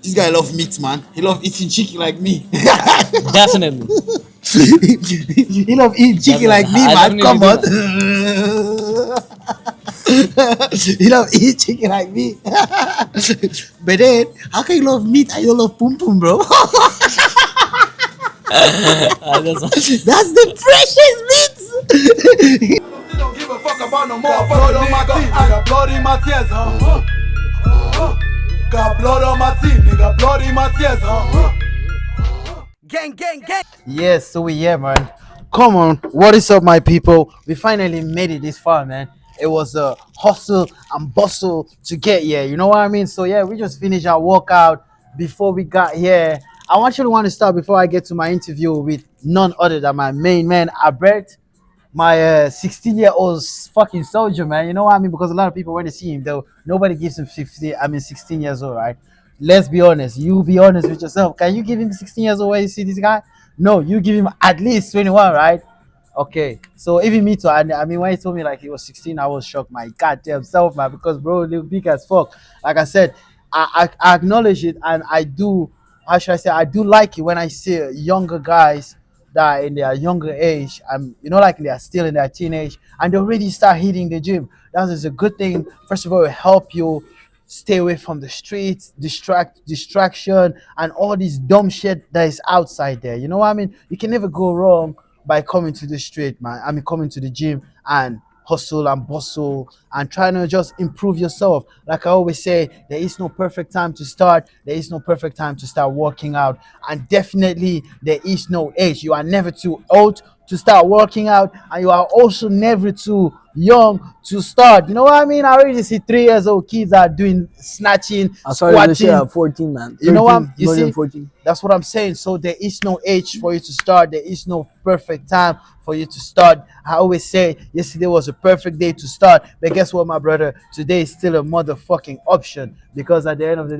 This guy love meat, man. He love eating chicken like me. Definitely. He love eating chicken like me, I man. definitely Come do, on. man. You love eating chicken like me. But then, how can you love meat and you don't love PumPum, bro? That's That's the precious meat. Don't give a fuck about no more. Got blood on my teeth, nigga. Blood in my tears, Got blood on my teeth, nigga. Blood in my tears, Gang, gang, gang. Yes, so we here, man. Come on, what is up, my people? We finally made it this far, man. It was a hustle and bustle to get here. You know what I mean? So yeah, we just finished our workout before we got here. I actually want to start before I get to my interview with none other than my main man, Albert, my 16-year-old fucking soldier, man. You know what I mean? Because a lot of people when they see him, though, nobody gives him 16 years old, right? Let's be honest. You be honest with yourself. Can you give him 16 years old when you see this guy? No, you give him at least 21, right? Okay. So even me too. I mean, when he told me like he was 16, I was shocked. My goddamn self, man. Because bro, little big as fuck. Like I said, I acknowledge it, and I do. How should I say? I do like it when I see younger guys that in their younger age, like they are still in their teenage and they already start hitting the gym. That is a good thing. First of all, it help you stay away from the streets, distraction, and all this dumb shit that is outside there. You know what I mean? You can never go wrong by coming to the street, man. I mean, coming to the gym and hustle and bustle and trying to just improve yourself. Like I always say, there is no perfect time to start. There is no perfect time to start working out. And definitely, there is no age. You are never too old to start working out, and you are also never too young to start. You know what I mean? I already see 3 years old kids are doing snatching, I started this year squatting. at 14, man. You know what? 13, You more than see, 14. that's what I'm saying. So there is no age for you to start. There is no perfect time for you to start. I always say yesterday was a perfect day to start. But guess what, my brother? Today is still a motherfucking option because at the end of the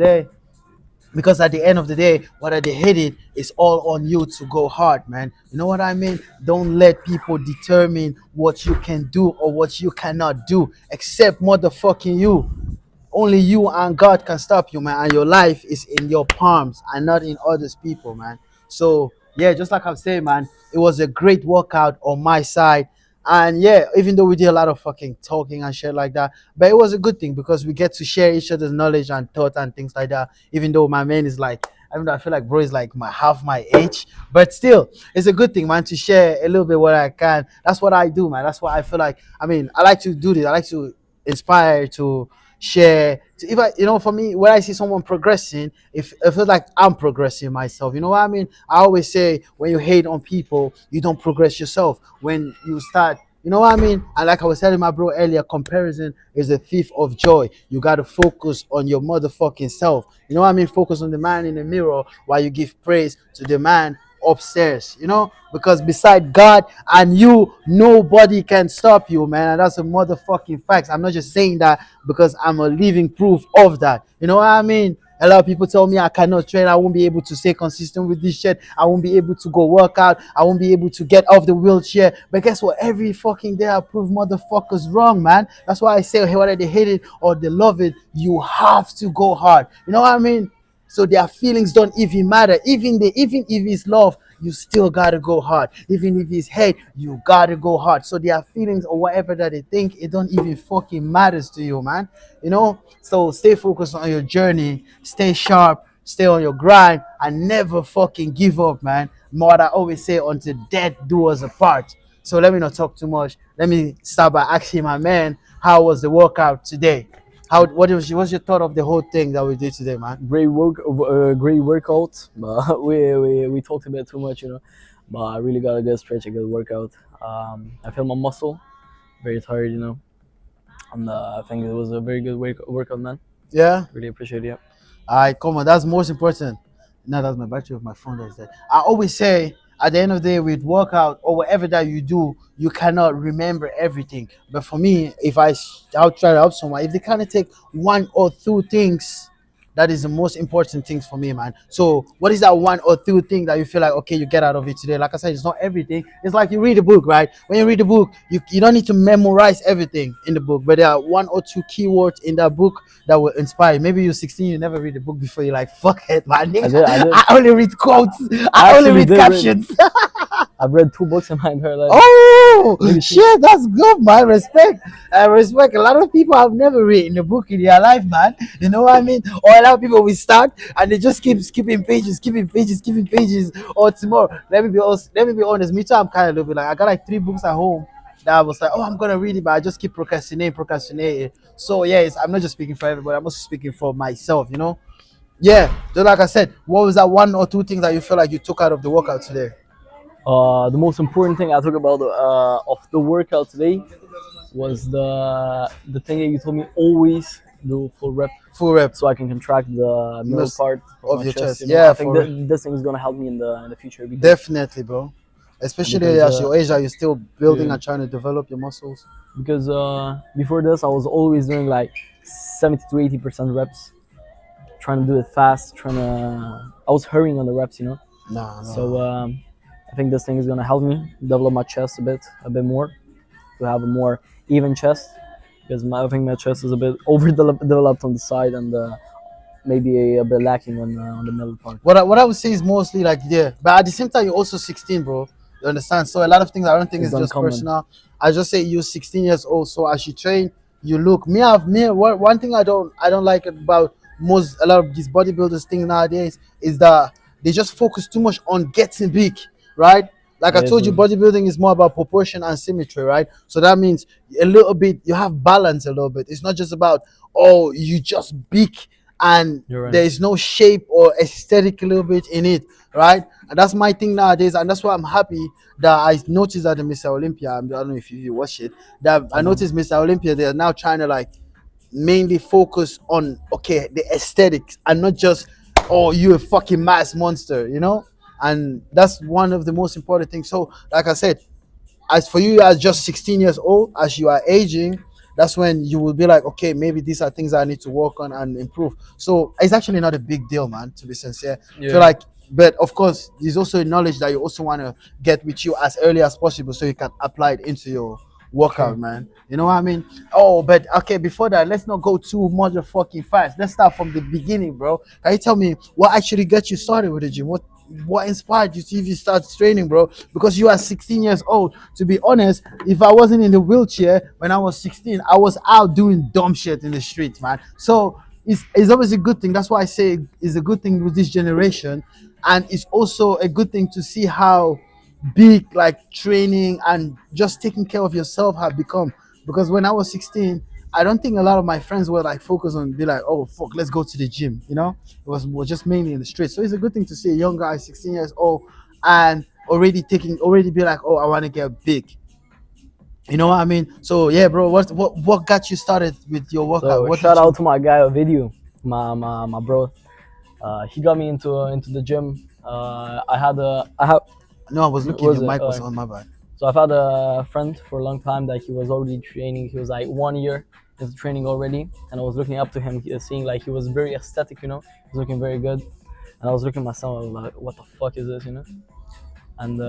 day, whether they hit it, it's all on you to go hard, man. You know what I mean? Don't let people determine what you can do or what you cannot do, except motherfucking you. Only you and God can stop you, man. And your life is in your palms and not in others people, man. So yeah, just like I'm saying, man, it was a great workout on my side. And yeah, even though we did a lot of fucking talking and shit like that, but it was a good thing because we get to share each other's knowledge and thought and things like that. Even though my man is like, I mean, I feel like bro is like half my age, but still, it's a good thing, man, to share a little bit what I can. That's what I do, man. That's what I feel like. I mean, I like to do this. I like to inspire, to share. If I, for me, when I see someone progressing, if I feel like I'm progressing myself, you know what I mean? I always say when you hate on people, you don't progress yourself. When you start, you know what I mean? And like I was telling my bro earlier, comparison is a thief of joy. You got to focus on your motherfucking self. You know what I mean? Focus on the man in the mirror while you give praise to the man upstairs, because beside God and you, nobody can stop you, man. And that's a motherfucking fact. I'm not just saying that because I'm a living proof of that. You know what I mean? A lot of people tell me I cannot train, I won't be able to stay consistent with this shit, I won't be able to go work out, I won't be able to get off the wheelchair. But guess what? Every fucking day I prove motherfuckers wrong, man. That's why I say, hey, whether they hate it or they love it, you have to go hard. You know what I mean? So their feelings don't even matter. Even if it's love, you still gotta go hard. Even if it's hate, you gotta go hard. So their feelings or whatever that they think, it don't even fucking matters to you, man. So stay focused on your journey, stay sharp, stay on your grind, and never fucking give up, man. What I always say, until death do us apart. So let me not talk too much. Let me start by asking my man, how was the workout today? What's your thought of the whole thing that we did today, man? Great workout. But we talked a bit too much, But I really got a good stretch, a good workout. I feel my muscle, very tired, And I think it was a very good workout, man. Yeah. Really appreciate it. All right, come on. That's most important. No, that's my battery of my phone that's there. I always say, at the end of the day, with workout or whatever that you do, you cannot remember everything. But for me, I'll try to help someone. If they kind of take one or two things That is the most important things for me, man. So what is that one or two thing that you feel like, okay, you get out of it today? Like I said, it's not everything. It's like you read a book, right? When you read a book, you don't need to memorize everything in the book, but there are one or two keywords in that book that will inspire you. Maybe you're 16, you never read a book before, you're like, fuck it, man. I did. I only read quotes, I I only actually read did read. captions. I've read 2 books in my entire life. Oh Maybe two. shit, that's good, man. Respect. I respect. A lot of people have never written a book in their life, man. You know what I mean? Or a lot of people will start and they just keep skipping pages, skipping pages, skipping pages. Or tomorrow. Let me be honest. Me too. I'm kind of a little bit like I got like 3 books at home that I was like, oh, I'm gonna read it, but I just keep procrastinating. So yes, I'm not just speaking for everybody. I'm also speaking for myself. You know? Yeah. Just like I said, what was that one or two things that you feel like you took out of the workout today? The most important thing I took about of the workout today was the thing that you told me always do full rep, Full rep so I can contract the middle Most part of of my your chest. chest. You know, Yeah, I think for that this thing is gonna help me in the future definitely, bro. Especially because as your age, are you still building yeah, and trying to develop your muscles? because before this I was always doing like 70 to 80% reps, trying to do it fast, I was hurrying on the reps, you know. Nah, So no. I think this thing is gonna help me develop my chest a bit more, to have a more even chest, because I think my chest is a bit overdeveloped on the side and maybe a bit lacking on the middle part. What I would say is mostly like, yeah, but at the same time you're also 16, bro. You understand? So a lot of things I don't think It's is gonna just come in. personal. I just say you're 16 years old, so as you train, you look. One thing I don't like about most a lot of these bodybuilders thing nowadays is that they just focus too much on getting big, right? Like I Yeah, told you, bodybuilding is more about proportion and symmetry, right? So that means a little bit you have balance a little bit. It's not just about, oh, you just big and you're right. there is no shape or aesthetic a little bit in it, right? And that's my thing nowadays, and that's why I'm happy that I noticed that the Mr. Olympia, I don't know if you watch it, that I I know. noticed Mr. Olympia, they are now trying to like mainly focus on, okay, the aesthetics and not just, oh, you a fucking mass monster, you know. And that's one of the most important things. So like I said, as for you as just 16 years old, as you are aging, that's when you will be like, okay, maybe these are things I need to work on and improve. So it's actually not a big deal, man, to be sincere. I feel Yeah. like, but of course there's also a knowledge that you also want to get with you as early as possible so you can apply it into your workout, Sure. man. You know what I mean? Oh, but okay, before that, let's not go too motherfucking fast. Let's start from the beginning, bro. Can you tell me what actually got you started with the gym? What inspired you to even start training, bro? Because you are 16 years old. To be honest, if I wasn't in the wheelchair when I was 16, I was out doing dumb shit in the streets, man. So it's always a good thing. That's why I say it's a good thing with this generation, and it's also a good thing to see how big like training and just taking care of yourself have become. Because when I was 16, I don't think a lot of my friends were like focused on be like, oh fuck, let's go to the gym, you know. It was just mainly in the streets. So it's a good thing to see a young guy 16 years old and already be like, oh, I want to get big, you know what I mean? So yeah, bro, what got you started with your workout? So What shout did out you to my guy Video, my bro. He got me into the gym. I have No, I was looking, was your it mic was on, my bad. So I've had a friend for a long time that he was already training. He was like 1 year into training already, and I was looking up to him, seeing like he was very aesthetic, you know. He was looking very good, and I was looking at myself, I was like, what the fuck is this, you know? And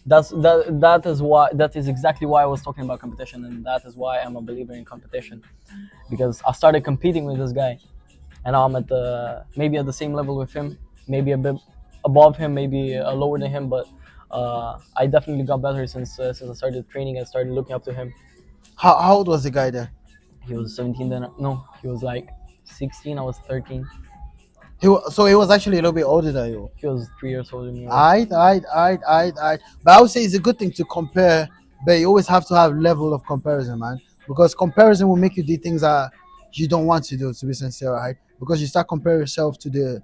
that is exactly why I was talking about competition, and that is why I'm a believer in competition, because I started competing with this guy, and now I'm at maybe at the same level with him, maybe a bit above him, maybe lower than him, but I definitely got better since I started training and started looking up to him. How old was the guy then? He was 17 then. No, he was like 16. I was 13. So he was actually a little bit older than you. He was 3 years older than me. I. But I would say it's a good thing to compare, but you always have to have level of comparison, man. Because comparison will make you do things that you don't want to do, to be sincere, right? Because you start comparing yourself to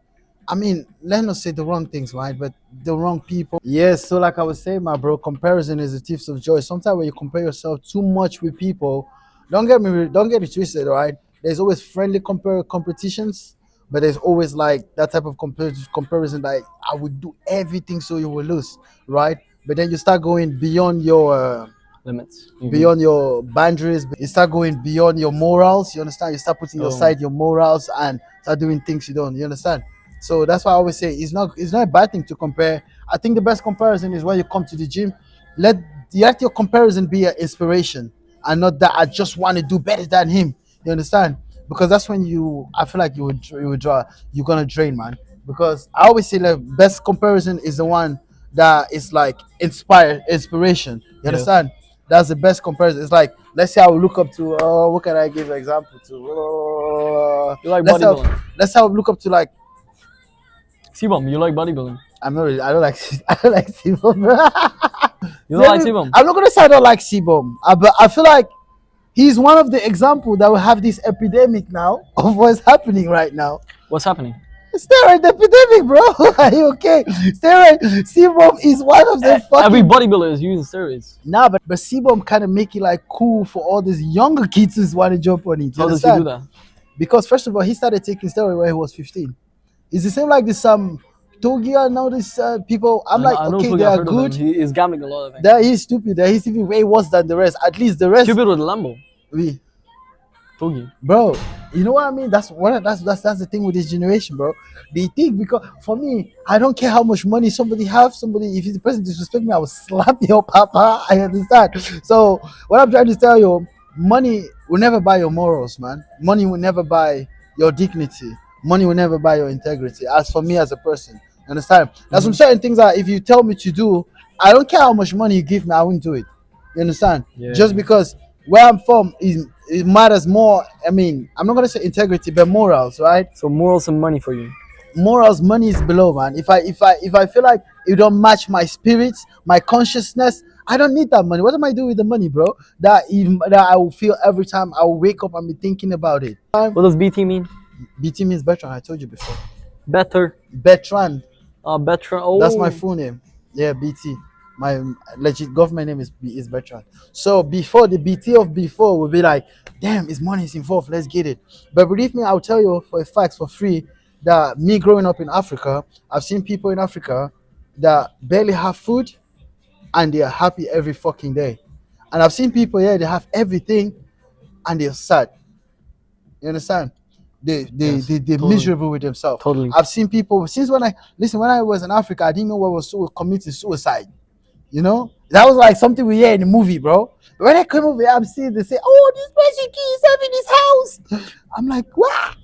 I mean, let not say the wrong things, right? But the wrong people. Yes, so like I was saying, my bro, comparison is a thief of joy. Sometimes when you compare yourself too much with people, don't get me twisted, right? There's always friendly competitions, but there's always like that type of comparison, like I would do everything so you will lose, right? But then you start going beyond your limits. beyond your boundaries. You start going beyond your morals. You understand? You start putting Oh. aside your morals and start doing things you don't. You understand? So that's why I always say it's not a bad thing to compare. I think the best comparison is when you come to the gym. Let let your comparison be an inspiration and not that I just want to do better than him. You understand? Because that's when I feel like you would draw, you're gonna drain, man. Because I always say the best comparison is the one that is like inspiration. You Yes. understand? That's the best comparison. It's like, let's say I will look up to what can I give an example to? You like Let's bodybuilding? let's have look up to like Sebum, you like bodybuilding? I'm not really, I don't like I don't like Sebum. You don't like Sebum? I'm not gonna say I don't like Sebum, but I feel like he's one of the example that will have this epidemic now of what's happening right now. What's happening? Steroid epidemic, bro. Are you okay? Steroid Sebum is one of the fucking Every bodybuilder is using steroids. nah, but Sebum kind of make it like cool for all these younger kids who want to jump on it. You How does he understand? do that? Because first of all, he started taking steroid when he was 15. It's the same like this togetheer now. This people, I'm like, I know okay, Togi, they I've are heard of him. good. He is gambling a lot of things. That he's stupid. That he's even way worse than the rest. At least the rest, Stupid with the Lambo. we, Togi. bro. You know what I mean? That's the thing with this generation, bro. They think because for me, I don't care how much money somebody have. Somebody, if the person disrespect me, I will slap your papa. I understand. So what I'm trying to tell you, money will never buy your morals, man. Money will never buy your dignity. Money will never buy your integrity. As for me as a person, you understand? There's some certain things that if you tell me to do, I don't care how much money you give me, I won't do it. You understand? Yeah. Just because where I'm from it matters more. I mean, I'm not gonna say integrity, but morals, right? So morals and money for you. Morals, money is below, man. If I feel like it don't match my spirit, my consciousness, I don't need that money. What am I doing with the money, bro? That I will feel every time I will wake up and be thinking about it. What does BT mean? BT means Bertrand. I told you before. Better. Bertrand. Better. Oh. That's my full name. Yeah, BT. My legit government name is Bertrand. So before the BT of before would be like, damn, his money is involved. Let's get it. But believe me, I'll tell you for a fact, for free, that me growing up in Africa, I've seen people in Africa that barely have food and they are happy every fucking day. And I've seen people here, they have everything and they're sad. You understand? Yes, They're totally. miserable with themselves. Totally. I've seen people since when I was in Africa, I didn't know what was committing suicide. You know, that was like something we hear in the movie, bro. But when I come over here, I'm seeing they say, "Oh, this person is having his house." I'm like, "What?"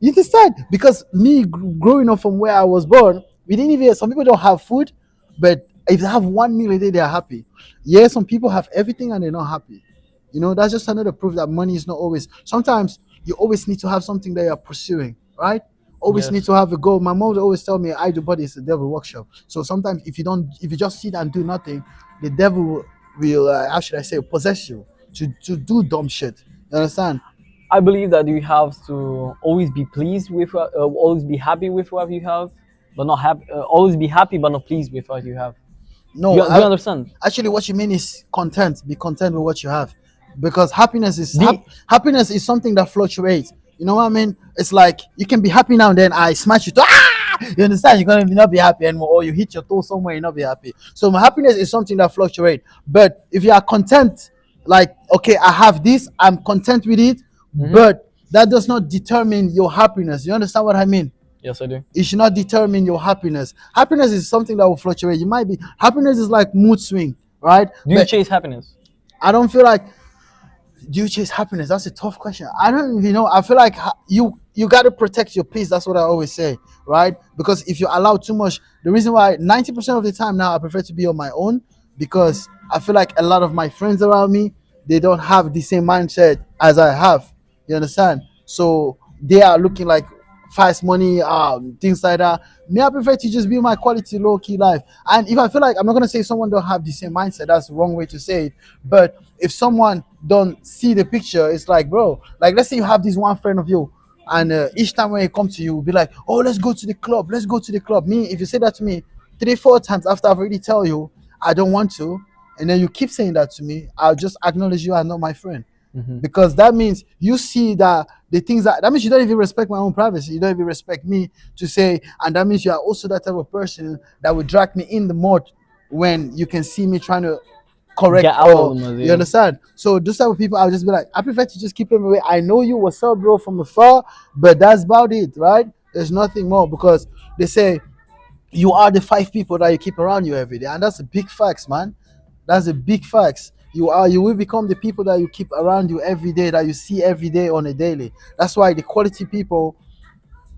You understand? Because me growing up from where I was born, we didn't even. Some people don't have food, but if they have one meal a day, they are happy. Yeah, some people have everything and they're not happy. You know, that's just another proof that money is not always. Sometimes you always need to have something that you're pursuing, right? Always Yes. need to have a goal. My mom would always tell me, "Idle body is the devil workshop." So sometimes if you just sit and do nothing, the devil will, how should I say, possess you to do dumb shit. You understand? I believe that you have to always be pleased with, always be happy with what you have, but not happy. Always be happy, but not pleased with what you have. No, Do you understand? actually, what you mean is content. Be content with what you have, because happiness is The- happiness is something that fluctuates. You know what I mean? It's like you can be happy now and then. I smash you. You understand? You're gonna not be happy anymore, or you hit your toe somewhere, you not be happy. So my happiness is something that fluctuates. But if you are content, like okay, I have this, I'm content with it, but that does not determine your happiness. You understand what I mean? Yes, I do. It should not determine your happiness. Happiness is something that will fluctuate. You might be happiness is like mood swing, right? Do you But chase happiness? I don't feel like, do you chase happiness? That's a tough question. I don't even know. I feel like you got to protect your peace. That's what I always say, right? Because if you allow too much, the reason why 90% of the time now I prefer to be on my own, because I feel like a lot of my friends around me, they don't have the same mindset as I have. You understand? So they are looking like fast money, things like that. Me, I prefer to just be my quality low key life. And if I feel like, I'm not gonna say someone don't have the same mindset, that's the wrong way to say it. But if someone don't see the picture, it's like, bro, like let's say you have this one friend of you, and each time when he come to you, be like, oh, let's go to the club, let's go to the club. Me, if you say that to me 3 4 times after I've already tell you I don't want to, and then you keep saying that to me, I'll just acknowledge you are not my friend. Because that means you see that the things that means you don't even respect my own privacy, you don't even respect me to say, and that means you are also that type of person that would drag me in the mud when you can see me trying to correct, get out of or them. you Yeah. understand. So those type of people, I'll just be like, I prefer to just keep them away. I know you, what's up, bro, from afar, but that's about it, right? There's nothing more, because they say you are the five people that you keep around you every day, and that's a big facts, man. That's a big facts. You will become the people that you keep around you every day, that you see every day on a daily. That's why the quality people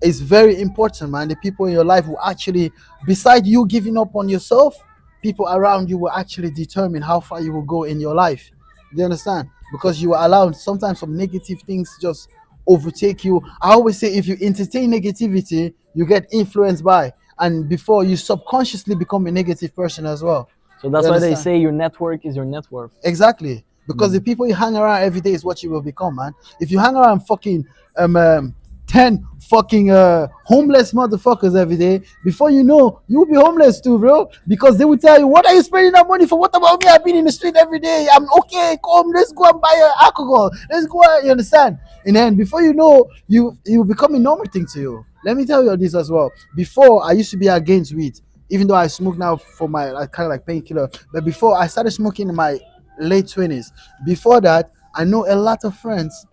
is very important, man. The people in your life will actually, beside you giving up on yourself, people around you will actually determine how far you will go in your life. Do you understand? Because you are allowed sometimes some negative things just overtake you. I always say if you entertain negativity, you get influenced by, and before you subconsciously become a negative person as well. So You that's why they understand? say your network is your net worth. Exactly. Because the people you hang around every day is what you will become, man. If you hang around fucking um, um 10 fucking homeless motherfuckers every day, before you know, you'll be homeless too, bro. Because they will tell you, what are you spending that money for? What about me? I've been in the street every day. I'm okay, come, let's go and buy alcohol. Let's go, you understand? And then before you know, you become a normal thing to you. Let me tell you this as well. Before, I used to be against weed, even though I smoke now for my like, kind of like painkiller. But before, I started smoking in my late 20s. Before that, I know a lot of friends.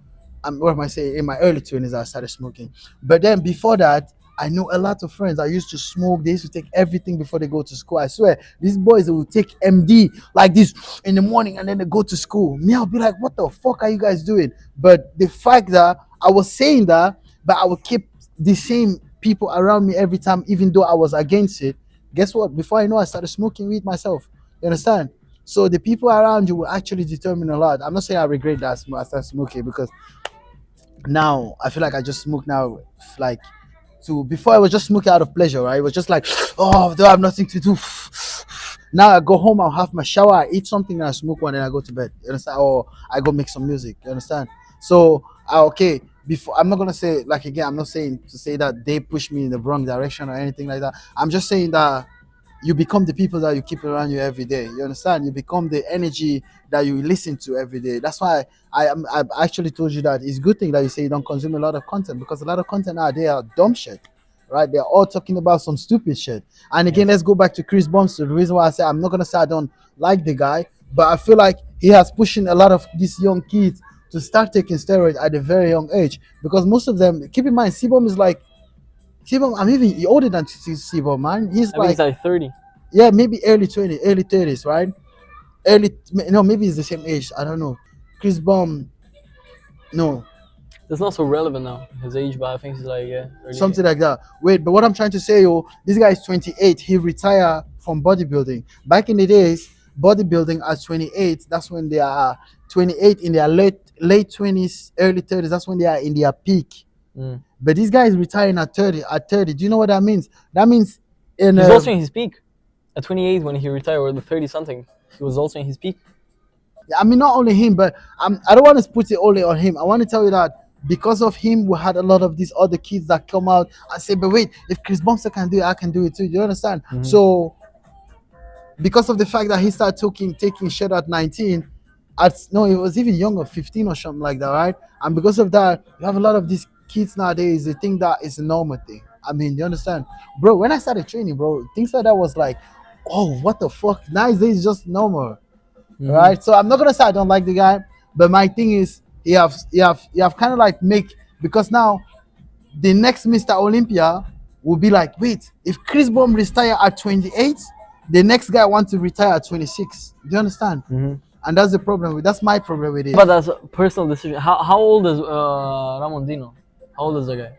What am I saying? In my early 20s, I started smoking. But then before that, I know a lot of friends. I used to smoke. They used to take everything before they go to school. I swear, these boys, they will take MD like this in the morning and then they go to school. Me, I'll be like, what the fuck are you guys doing? But the fact that I was saying that, but I would keep the same people around me every time, even though I was against it. Guess what? Before I know, I started smoking weed myself. You understand? So the people around you will actually determine a lot. I'm not saying I regret that I started smoking, because now I feel like I just smoke now, like, to before I was just smoking out of pleasure, right? It was just like, oh, do I have nothing to do? Now I go home, I'll have my shower, I eat something, and I smoke one, and I go to bed. You understand? Or I go make some music. You understand? So okay, before, I'm not gonna say, like, again, I'm not saying to say that they push me in the wrong direction or anything like that. I'm just saying that you become the people that you keep around you every day. You understand? You become the energy that you listen to every day. That's why I've actually told you that it's a good thing that you say you don't consume a lot of content, because a lot of content out there are dumb shit, right? They're all talking about some stupid shit. And again, let's go back to Chris Bumster. The reason why I say, I'm not gonna say I don't like the guy, but I feel like he has pushing a lot of these young kids to start taking steroids at a very young age, because most of them, keep in mind, Sibom is like, Sibom, I'm even older than Sibom, man. He's I think like, it's like 30. yeah, maybe early 20, early 30s, right? Early, no, maybe it's the same age. I don't know. Chris Bum, no, That's not so relevant now, his age, but I think he's like, yeah, 30. something like that. Wait, but what I'm trying to say, this guy is 28. He retired from bodybuilding. Back in the days, bodybuilding at 28, that's when they are 28 in their late 20s, early 30s. That's when they are in their peak. Mm. But this guy is retiring at 30. At 30, do you know what that means? That means in He's also in his peak. At 28, when he retired, or the 30 something, he was also in his peak. I mean, not only him, but I don't want to put it only on him. I want to tell you that because of him, we had a lot of these other kids that come out and say, but wait, if Chris Bumster can do it, I can do it too. You understand? So because of the fact that he started taking shit at 19, no, it was even younger, 15 or something like that, right? And because of that, you have a lot of these kids nowadays, they think that it's a normal thing. I mean, you understand? Bro, when I started training, bro, things like that was like, oh, what the fuck? Nowadays it's just normal. Right? So I'm not gonna say I don't like the guy, but my thing is you have kind of like make, because now the next Mr. Olympia will be like, wait, if Chris Bum retire at 28, the next guy wants to retire at 26. Do you understand? And that's the problem that's my problem with it. But that's a personal decision. How old is Ramondino? How old is the guy?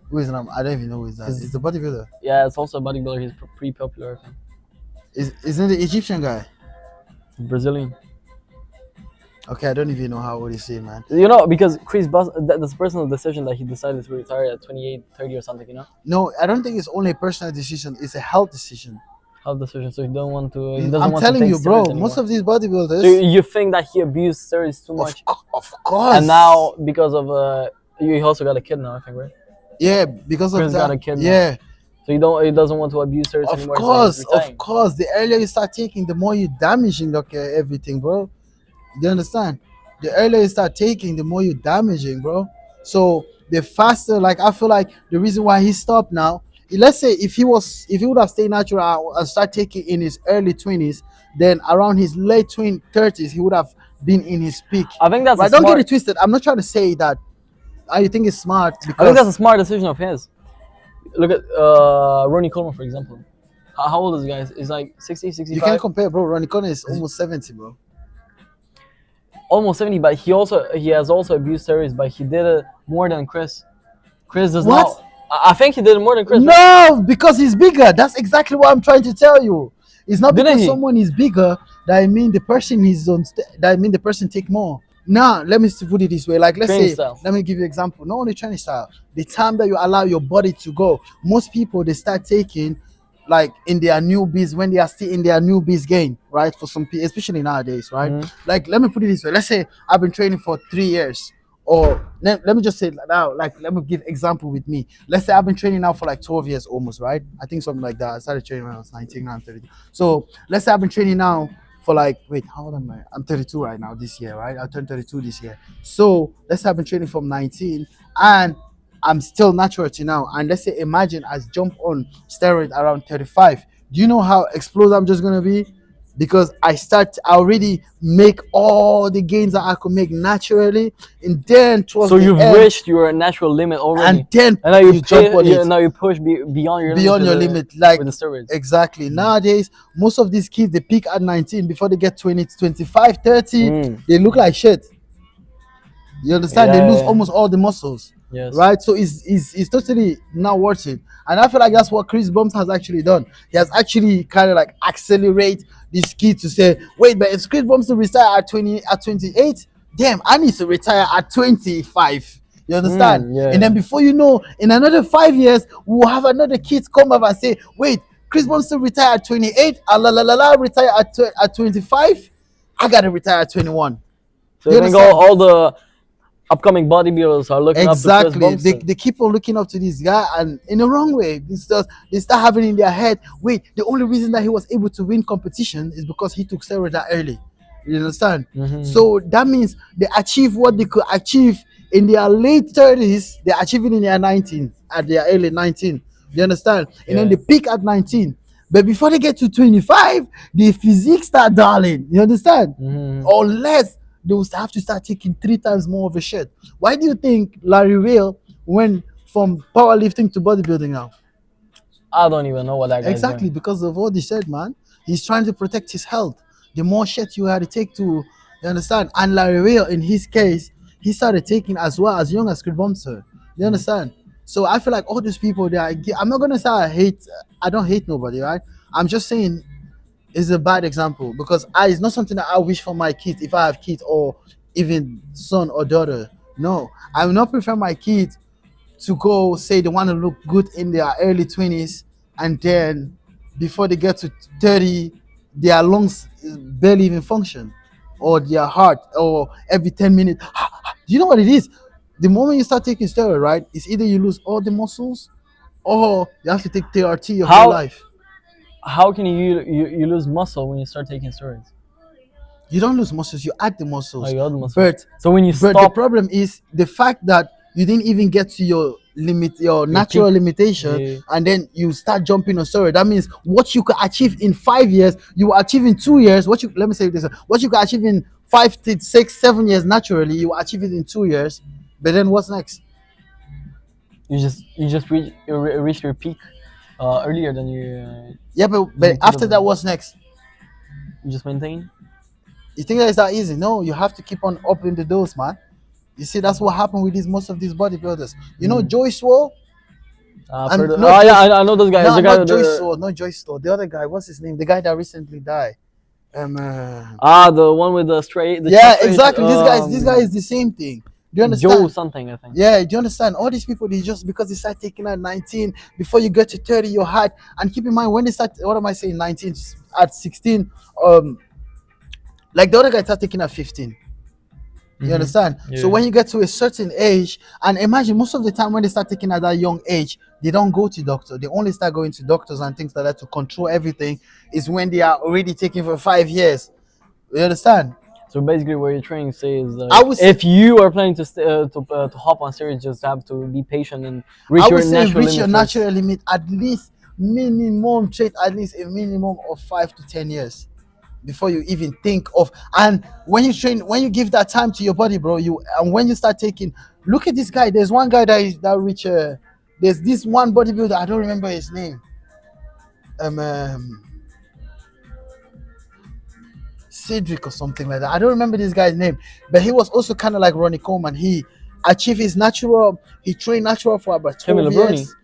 Who is I don't even know who is that. He's the bodybuilder. Yeah, it's also a bodybuilder. He's pretty popular, I think. Isn't the Egyptian guy? Brazilian. Okay, I don't even know how old is he, man. You know, because Chris Bus, that's a personal decision that he decided to retire at 28, 30 or something, you know? No, I don't think it's only a personal decision. It's a health decision. Health decision. So he don't want to. He doesn't I'm want telling to take you, bro. steroids anymore. Most of these bodybuilders. So you think that he abused steroids too much? Of course. And now because of he also got a kid now, I think, right? Yeah, because of Chris that. got a kid now. Yeah. So he doesn't want to abuse steroids Of anymore. course, so he's retiring. of course. The earlier you start taking, the more you're damaging everything, bro. Do you understand? The earlier you start taking, the more you're damaging, bro. So the faster, like, I feel like the reason why he stopped now, let's say if he would have stayed natural and start taking in his early 20s, then around his late 30s, he would have been in his peak. I think that's a Right? Don't get smart. it twisted. I'm not trying to say that I think it's smart I think that's a because smart decision of his. Look at Ronnie Coleman, for example. How old is the guy? He's like 60, you 65? can't compare, bro. Ronnie Connor is almost 70, bro. Almost 70, but he has also abused steroids, but he did it more than Chris. Chris does What? not. I think he did it more than Chris. Right? No, because he's bigger. That's exactly what I'm trying to tell you. It's not Didn't because he? someone is bigger that I mean the person is on. That I mean the person take more. Now, let me put it this way. Like, let's Training say, style. let me give you an example. Not only training style, the time that you allow your body to go. Most people they start taking, like in their newbies when they are still in their newbies game, right? For some people, especially nowadays, right? Like, let me put it this way. Let's say I've been training for 3 years, or let me just say it now. Like, let me give example with me. Let's say I've been training now for like 12 years almost, right? I think something like that. I started training when I was 19, now I'm 30. So let's say I've been training now for like, wait, how old am I? I'm 32 right now this year, right? I turned 32 this year. So let's say I've been training from 19 and I'm still natural to now. And let's say imagine I jump on steroid around 35. Do you know how explosive I'm just gonna be? Because I already make all the gains that I could make naturally, and then towards So the you've end, reached your natural limit already, and then and now you jump on it now you push beyond your beyond your limit, limit. Like, with the steroids. exactly. Nowadays, most of these kids they peak at 19 before they get 20, 25, 30. They look like shit. You understand? They lose Yeah. almost all the muscles. Yes. Right? So it's totally not worth it. And I feel like that's what Chris Bumps has actually done. He has actually kind of like accelerate this kid to say, wait, but if Chris Bumps to retire at 28, damn, I need to retire at 25. You understand? Yeah. And then before you know, in another 5 years, we'll have another kid come up and say, wait, Chris Bumps to retire at 28, retire at 25. I gotta retire at 21. So You I think understand? all the upcoming bodybuilders are looking up to Chris Exactly. Bumstead. They keep on looking up to this guy, and in the wrong way. They start having in their head, wait, the only reason that he was able to win competition is because he took steroids that early. You understand? So that means they achieve what they could achieve in their late 30s, they're achieving in their 19, at their early 19. You understand? And then they peak at 19. But before they get to 25, the physique start darling. You understand? Unless they will have to start taking 3 times more of a shit. Why do you think Larry Whale went from powerlifting to bodybuilding now? I don't even know what that guy's Exactly, doing. because of what he said, man. He's trying to protect his health. The more shit you had to take to, you understand? And Larry Whale, in his case, he started taking as well as young as Chris Bumster. You understand? So I feel like all these people, I'm not gonna say I don't hate nobody, right? I'm just saying it's a bad example because it's not something that I wish for my kids if I have kids or even son or daughter. No, I will not prefer my kids to go say they want to look good in their early 20s and then before they get to 30 their lungs barely even function, or their heart, or every 10 minutes. Do you know what it is? The moment you start taking steroid, right, it's either you lose all the muscles or you have to take TRT your whole life. How can you lose muscle when you start taking steroids? You don't lose muscles, you add the muscles. Oh, you add the muscles. But So when you the stop, problem is the fact that you didn't even get to your limit, your natural peak. limitation, Yeah. and then you start jumping on steroid. That means what you could achieve in 5 years, you will achieve in 2 years. Let me say this: what you could achieve in 5 to 6, 7 years naturally, you will achieve it in 2 years. But then what's next? you just reach your peak earlier than you. Yeah, but after that, what's next? You just maintain. You think that is that easy? No, you have to keep on upping the dose, man. You see, that's what happened with most of these bodybuilders. You know, Joy Swole. I know those guys. No, the guy not Joyce Swole, not Joyce Swole. The other guy, what's his name? The guy that recently died. The one with the straight. Yeah, exactly. This guy is the same thing. Do you understand? Joe something, I think. Yeah, do you understand? All these people, they just because they start taking at 19, before you get to 30, you're hard. And keep in mind when they start, what am I saying? 19 at 16. Like the other guy started taking at 15. You understand? Yeah. So when you get to a certain age, and imagine most of the time when they start taking at that young age, they don't go to doctor. They only start going to doctors and things like that to control everything. Is when they are already taking for 5 years. You understand? So basically, what you're trying to say is, I would if you are planning to hop on steroids, just have to be patient and reach I your would say natural reach limit. your first. natural limit at least minimum, treat at least a minimum of 5 to 10 years. before you even think of. And when you train, when you give that time to your body, bro, you and when you start taking, look at this guy. There's one guy that reach. There's this one bodybuilder. I don't remember his name. Um, um Cedric or something like that. I don't remember this guy's name, but he was also kind of like Ronnie Coleman. He achieved his natural. He trained natural for about Kevin 12 Lebruni. years.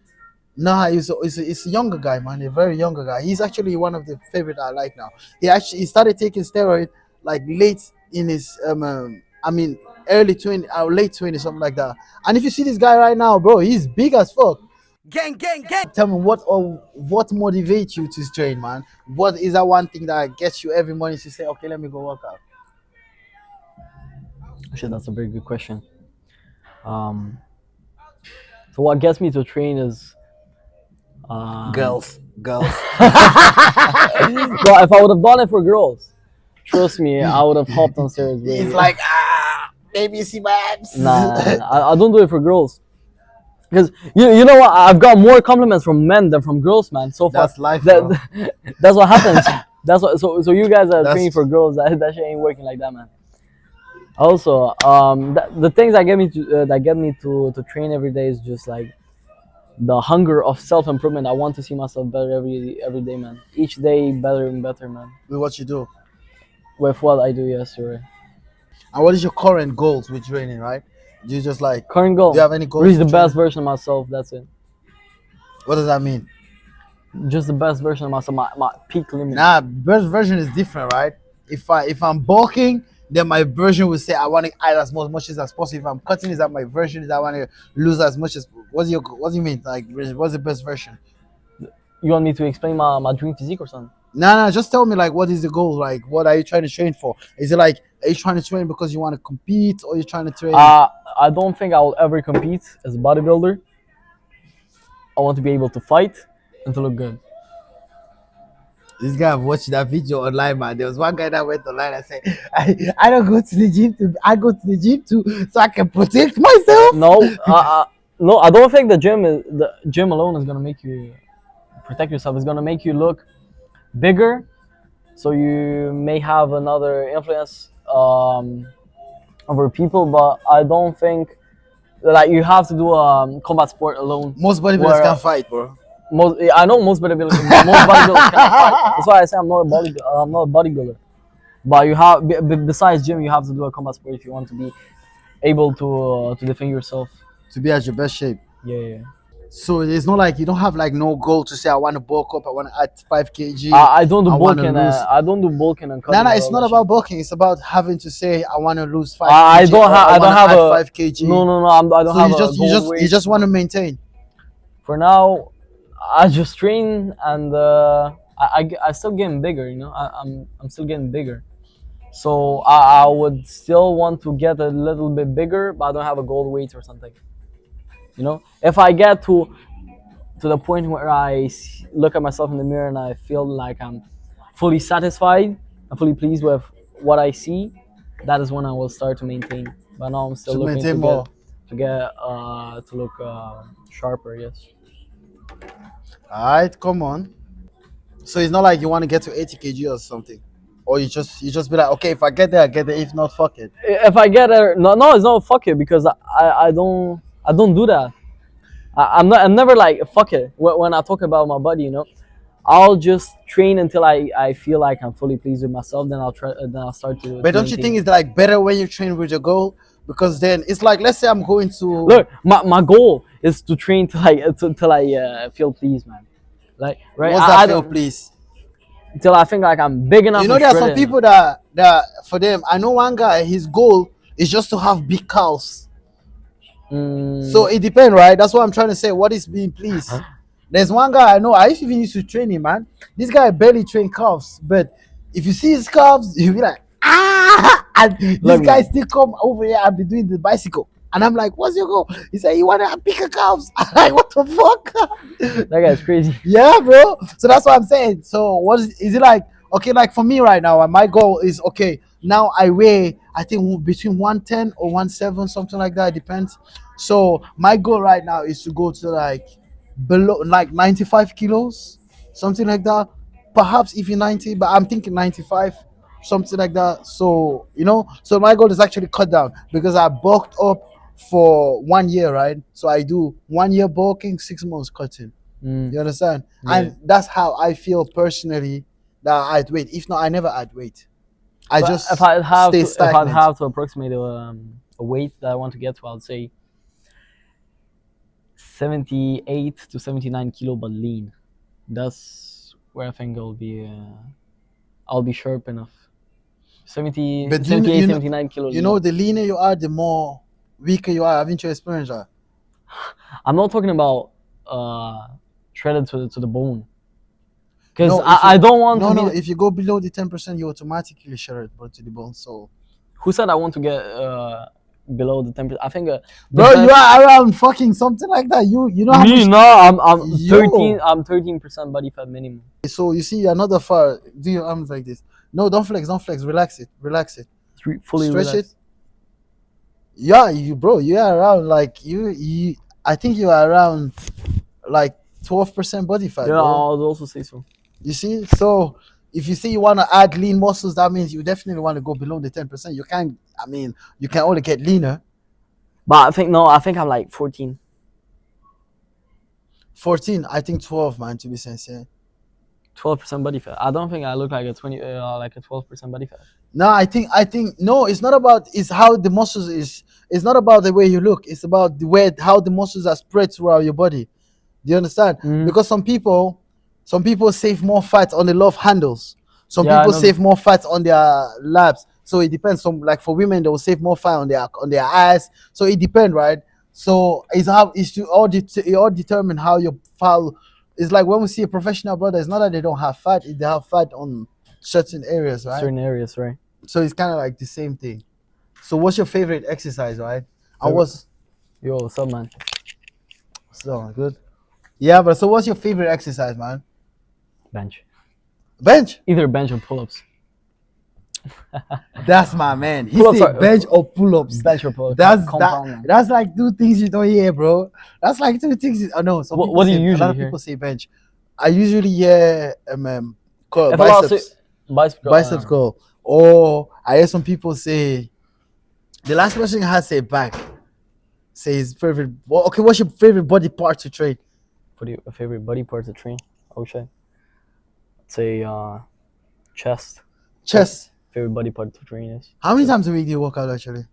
Nah, he's a younger guy, man. A very younger guy. He's actually one of the favorite I like now. He started taking steroid like late in his I mean early 20 or late 20 something like that. And if you see this guy right now, bro, he's big as fuck. Gang, gang, gang. Tell me what motivates you to train, man? What is that one thing that gets you every morning to say, okay, let me go work out? Actually, that's a very good question. Um, so what gets me to train is Girls. Well, if I would have done it for girls, trust me, I would have hopped on stairs. He's like, maybe you see my abs. Nah, I don't do it for girls. Because you know what? I've got more compliments from men than from girls, man. So far, That's life, bro. that's what happens. That's what. So you guys are That's- training for girls. That shit ain't working like that, man. Also, the things that get me to train every day is just like the hunger of self improvement. I want to see myself better every day, man. Each day better and better, man. With what you do. With what I do, yes, you're right. And what is your current goals with training, right? Do you just like, Current goal. do you have any goals? Reach the with best training? version of myself. That's it. What does that mean? Just the best version of myself. My peak limit. Nah, best version is different, right? If I'm bulking, then my version will say I want to add as much as possible. If I'm cutting, is that my version is I want to lose as much as. What do you mean? Like, what's the best version? You want me to explain my dream physique or something? Nah, just tell me like what is the goal? Like, what are you trying to train for? Is it like, are you trying to train because you want to compete, or you trying to train? I don't think I will ever compete as a bodybuilder. I want to be able to fight and to look good. This guy watched that video online, man. There was one guy that went online and said, I don't go to the gym I go to the gym too so I can protect myself. No, I don't think the gym alone is gonna make you protect yourself. It's gonna make you look bigger, so you may have another influence over people. But I don't think that you have to do a combat sport alone. Most bodybuilders Where, can fight, bro. I know most bodybuilders cannot fight. That's why I say I'm not a bodybuilder. But you have besides gym, you have to do a combat sport if you want to be able to defend yourself. To be at your best shape. Yeah. So it's not like you don't have like no goal to say I want to bulk up, I want to add 5 kg. I don't do I wanna bulking. lose. I don't do bulking and cutting. Nah, it's not about bulking. It's about having to say I want to lose 5 I kg. don't have. I don't have add a 5 kg. No. I don't So have you just want to maintain. For now, I just train and I still getting bigger. You know, I'm still getting bigger. So I would still want to get a little bit bigger, but I don't have a goal weight or something. You know, if I get to the point where I look at myself in the mirror and I feel like I'm fully satisfied, I'm fully pleased with what I see, that is when I will start to maintain. But now I'm still To looking maintain more. to look sharper. Yes. Alright, come on. So it's not like you want to get to 80 kg or something. Or you just be like, okay, if I get there, I get there. If not, fuck it. If I get there, no, it's not fuck it because I don't do that. I'm never like fuck it when I talk about my body. You know, I'll just train until I feel like I'm fully pleased with myself. Then I'll start to. But don't you think it's like better when you train with your goal? Because then it's like, let's say I'm going to look. My goal is to train till I feel pleased, man. Like right. What's that feel, please? Till I think like I'm big enough. You know, there are some people that for them. I know one guy. His goal is just to have big calves. So it depends, right? That's what I'm trying to say. What is being pleased? Huh? There's one guy I know. I even used to train him, man. This guy barely train calves, but if you see his calves, you'll be like, ah! And this guy still come over here and be doing the bicycle. And I'm like, what's your goal? He said, you want to have bigger calves? I'm like, what the fuck? That guy's crazy. Yeah, bro. So that's what I'm saying. So what is it like? Okay, like for me right now, my goal is okay. Now I weigh, I think between 110 or 117, something like that. It depends. So my goal right now is to go to like below, like 95 kilos, something like that. Perhaps even 90, but I'm thinking 95. something like that. So so my goal is actually cut down because I bulked up for 1 year, right? So I do 1 year bulking, 6 months cutting. Mm, You understand? yeah. And that's how I feel personally that I add weight. If not, I never add weight. I So just stay if I'd stagnant. have to approximate a weight that I want to get to, I'd say 78 to 79 kilo, but lean. That's where I think I'll be sharp enough. 70, But 78, 79 kilo lean. the leaner you are, the more weaker you are. Haven't you experienced that? I'm not talking about shredded to the bone. Because No, if I you- don't want no, to no. be. If you go below the 10%, you automatically shred it, bro, to the bone. So, Who said I want to get below the 10%? I think the bro, you best- are around fucking something like that. You know how me much. no, I'm Yo. 13. I'm 13% body fat minimum. So you see another far. Do your arms like this. No, don't flex. Don't flex. Relax it. Relax it. Fully Stretch relaxed. it. Yeah, you are around like you. I think you are around like 12% body fat, Yeah, bro. I would also say so. You see, so if you say you want to add lean muscles, that means you definitely want to go below the 10%. You can't. I mean, you can only get leaner. But I think I'm like 14. 14, I think 12, man. To be sincere. 12% body fat. I don't think I look like a 12% body fat. No, I think no. It's not about. It's how the muscles is. It's not about the way you look. It's about the way how the muscles are spread throughout your body. Do you understand? Mhm. Because some people save more fat on the love handles. Some Yeah, I people know. save more fat on their labs. So it depends. Some like for women, they will save more fat on their eyes. So it depends, right? So it's to all it all determine how your fat. It's like when we see a professional brother, it's not that they don't have fat; they have fat on certain areas, right? Certain areas, right? So it's kind of like the same thing. So what's your favorite exercise, right? I Favorite- was Yo, what's up, man? so good. Yeah, but so what's your favorite exercise, man? Bench. Bench. Either bench or pull-ups. That's my man. He Pull-ups said are- bench or pull-ups. Bench or pull-ups. That's Compound, man. that's like two things you don't hear, bro. That's like two things. I know. Some people What do you say, a lot usually of hear? people say bench. I usually hear call If a lot of biceps, biceps, biceps curl. Or I hear some people say the last person has say back. Say his favorite. Well, okay, what's your favorite body part to train? What do you favorite body part to train? I would say. I'd say chest. Chest. Favorite body part to train is. How many times a week do you work out actually?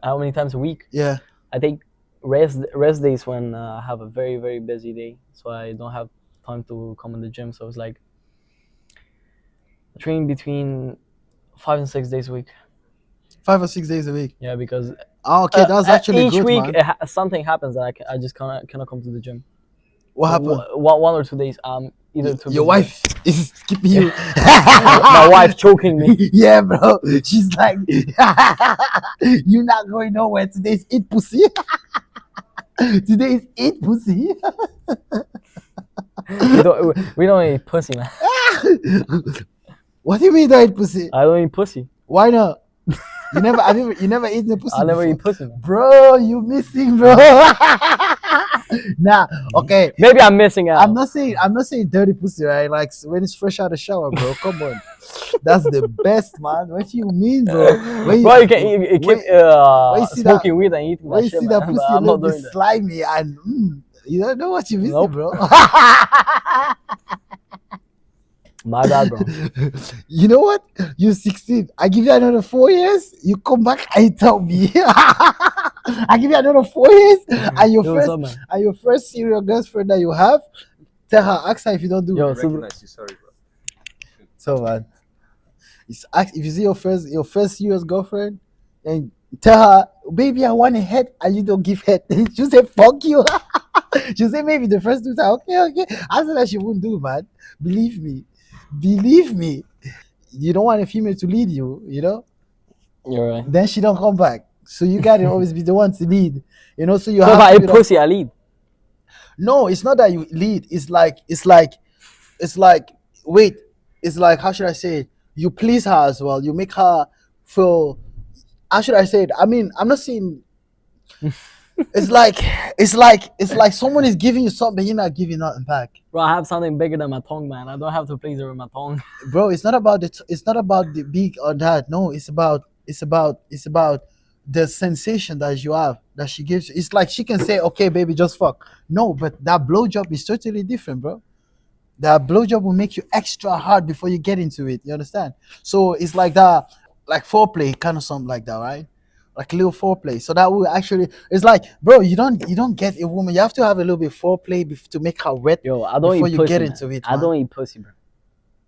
How many times a week? Yeah. I take rest days when I have a very, very busy day, so I don't have time to come in the gym. So it's like I train between 5 and 6 days a week. 5 or 6 days a week. Yeah, because Oh, okay, that's actually each good, week man. something happens that I just cannot come to the gym. What happened? One or 2 days either too Your busy. wife is skipping you. My wife choking me. Yeah, bro. She's like, you're not going nowhere. Today's eat pussy. Today is eat pussy. We don't eat pussy, man. What do you mean don't eat pussy? I don't eat pussy. Why not? You never eaten a pussy I never before? eat pussy, man. Bro, you missing, bro. Nah, okay. Maybe I'm missing out. I'm not saying dirty pussy, right? Like when it's fresh out of the shower, bro. Come on, that's the best, man. What you mean, bro? Bro, you keep when you see smoking weed and eating when that you shit, see man. that pussy But I'm not look doing be that. slimy and you don't know what you missing, Nope. bro. My bad, bro. You know what? You 16. I give you another 4 years. You come back and you tell me. I give you another 4 years, and Yo, what's up, man? your first serial girlfriend that you have, tell her, ask her if you don't do. Yo, it. so- Recognize you, sorry, bro. So man, if you see your first serious girlfriend, and tell her, baby, I want a head, and you don't give head. She'll say, fuck you. She'll say maybe the first 2 times, okay. After that, she won't do, man. Believe me. You don't want a female to lead you, you know. You're right. Then she don't come back. So you gotta always be the one to lead, you know. So you So have if I to eat be pussy, I lead. No, it's not that you lead. It's like wait. It's like, how should I say it? You please her as well. You make her feel. How should I say it? I mean, I'm not saying. It's like it's like someone is giving you something, you're not giving nothing back. Bro, I have something bigger than my tongue, man. I don't have to please her with my tongue. Bro, it's not about it's not about the big or that. No, it's about the sensation that you have that she gives you. It's like she can say, okay, baby, just fuck. No, but that blowjob is totally different, bro. That blowjob will make you extra hard before you get into it. You understand? So it's like that, like foreplay, kind of something like that, right? Like a little foreplay. So that will actually, it's like, bro, you don't get a woman. You have to have a little bit foreplay to make her wet Yo, I don't before eat you pussy, get man. into it. I Man. don't eat pussy, bro.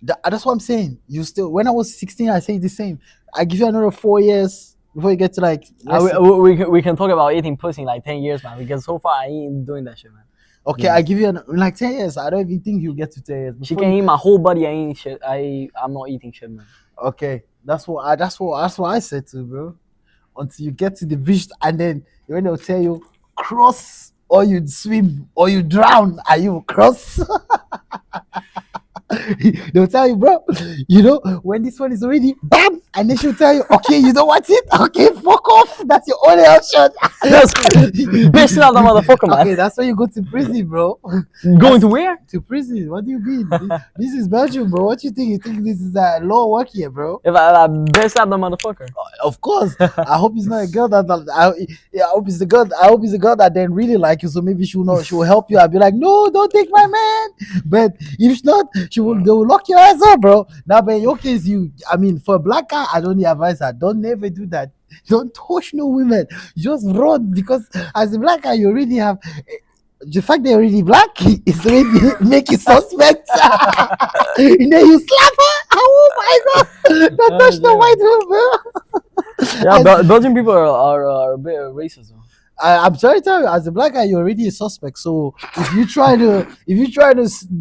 That's what I'm saying. You still, when I was 16, I say the same. I give you another 4 years before you get to like. We can talk about eating pussy in like 10 years, man. Because so far I ain't doing that shit, man. Okay, I give you like 10 years. I don't even think you'll get to 10 years. She before can you- eat my whole body. I ain't shit. I'm not eating shit, man. Okay, that's what I said too, bro. Until you get to the beach, and then when they'll tell you cross or you swim or you drown, and you cross. They'll tell you, bro, when this one is already bam, and then she'll tell you, okay, you don't want it, okay, fuck off, that's your only option. That's bitch slap that motherfucker, man. Okay, that's why you go to prison, bro. Going to where? To prison. What do you mean? This is Belgium, bro. What you think? You think this is a law work here, bro? If I bitch slap the motherfucker. Of course. I hope it's not a girl I hope it's the girl. I hope it's a girl that then really like you. So maybe she will help you. I'll be like, no, don't take my man. But if not, they will lock your ass up, bro. Now, but in your case, for a black guy, I don't advise her. Don't never do that. Don't touch no women. Just run, because as a black guy, you already have. The fact they're already black is already make you suspect. And then you slap her. Oh my god! Don't touch the white woman, bro. Yeah, Belgian people are a bit racist, though. I'm sorry to tell you, as a black guy, you're already a suspect. So if you try to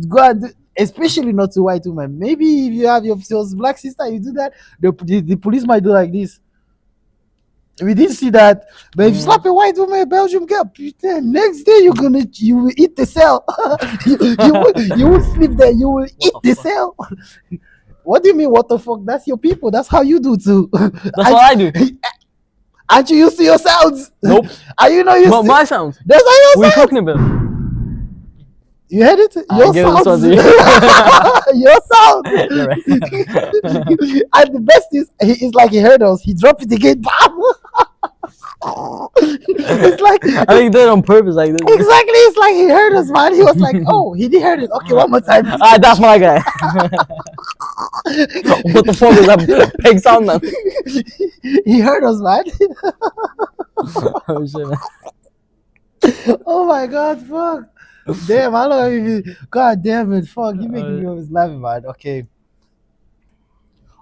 go and especially not to white women, maybe if you have your black sister, you do that. The police might do like this. We didn't see that, but if you slap a white woman, a Belgium girl, next day you will eat the cell. you will sleep there. You will eat the cell. What do you mean? What the fuck? That's your people. That's how you do too. That's what I do. Aren't you used to your sounds? Nope. Are you not used But to my sound. That's how your What are you sounds. talking about? You heard it? I Your give this one sounds. to you. Your sound. You're right. And the best is, it's like he heard us. He dropped it again. Bam! It's like I think he did it on purpose, like this. exactly. It's like he heard us, man. He was like, "Oh, he did heard it. Okay, one more time." Ah, that's my guy. What the fuck is that pig sound, man? He heard us, man. Oh shit, man. Oh my god, fuck. Damn, I don't even. God damn it, fuck. You making me always laughing, man. Okay.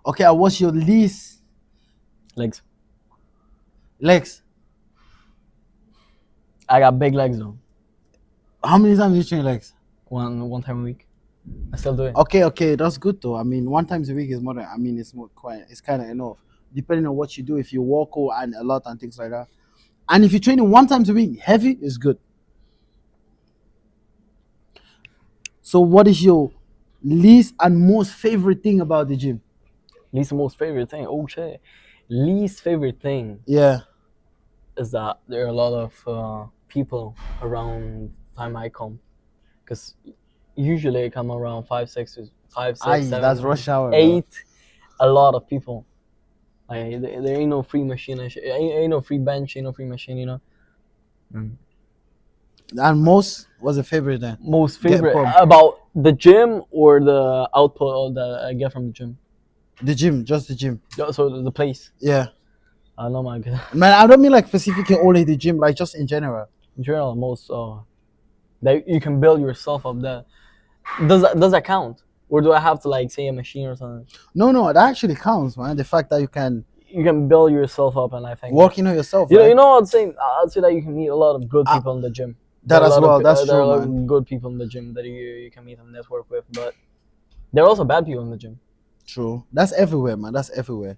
Okay, what's your least Legs. legs? I got big legs though. How many times you train legs? One time a week. I still do it. Okay, that's good though. I mean, one times a week is more than. I mean, it's kind of enough, depending on what you do. If you walk and a lot and things like that, and if you're training one times a week, heavy is good. So, what is your least and most favorite thing about the gym? Least most favorite thing. Oh shit. Least favorite thing Yeah. is that there are a lot of people around the time I come, because usually I come around 5, 6, 7, That's rush hour. bro. 8. A lot of people. Like there ain't no free machine and shit. Ain't no free bench. Ain't no free machine. You know. And most was a favorite then. Most Get favorite pumped. about the gym or the output that I get from the gym. The gym, just the gym. So the place. Yeah. I know my god. Man, I don't mean like specifically only the gym, like just in general. In general, most that you can build yourself up there. Does that count, or do I have to like say a machine or something? No, that actually counts, man. The fact that you can You can build yourself up, and I think working on yourself. You know, right? you know, I'd say that you can meet a lot of good people in the gym. That There are as a lot well. of, That's there are a true, lot man. of good people in the gym that you can meet and network with, but there are also bad people in the gym. True. That's everywhere, man. That's everywhere.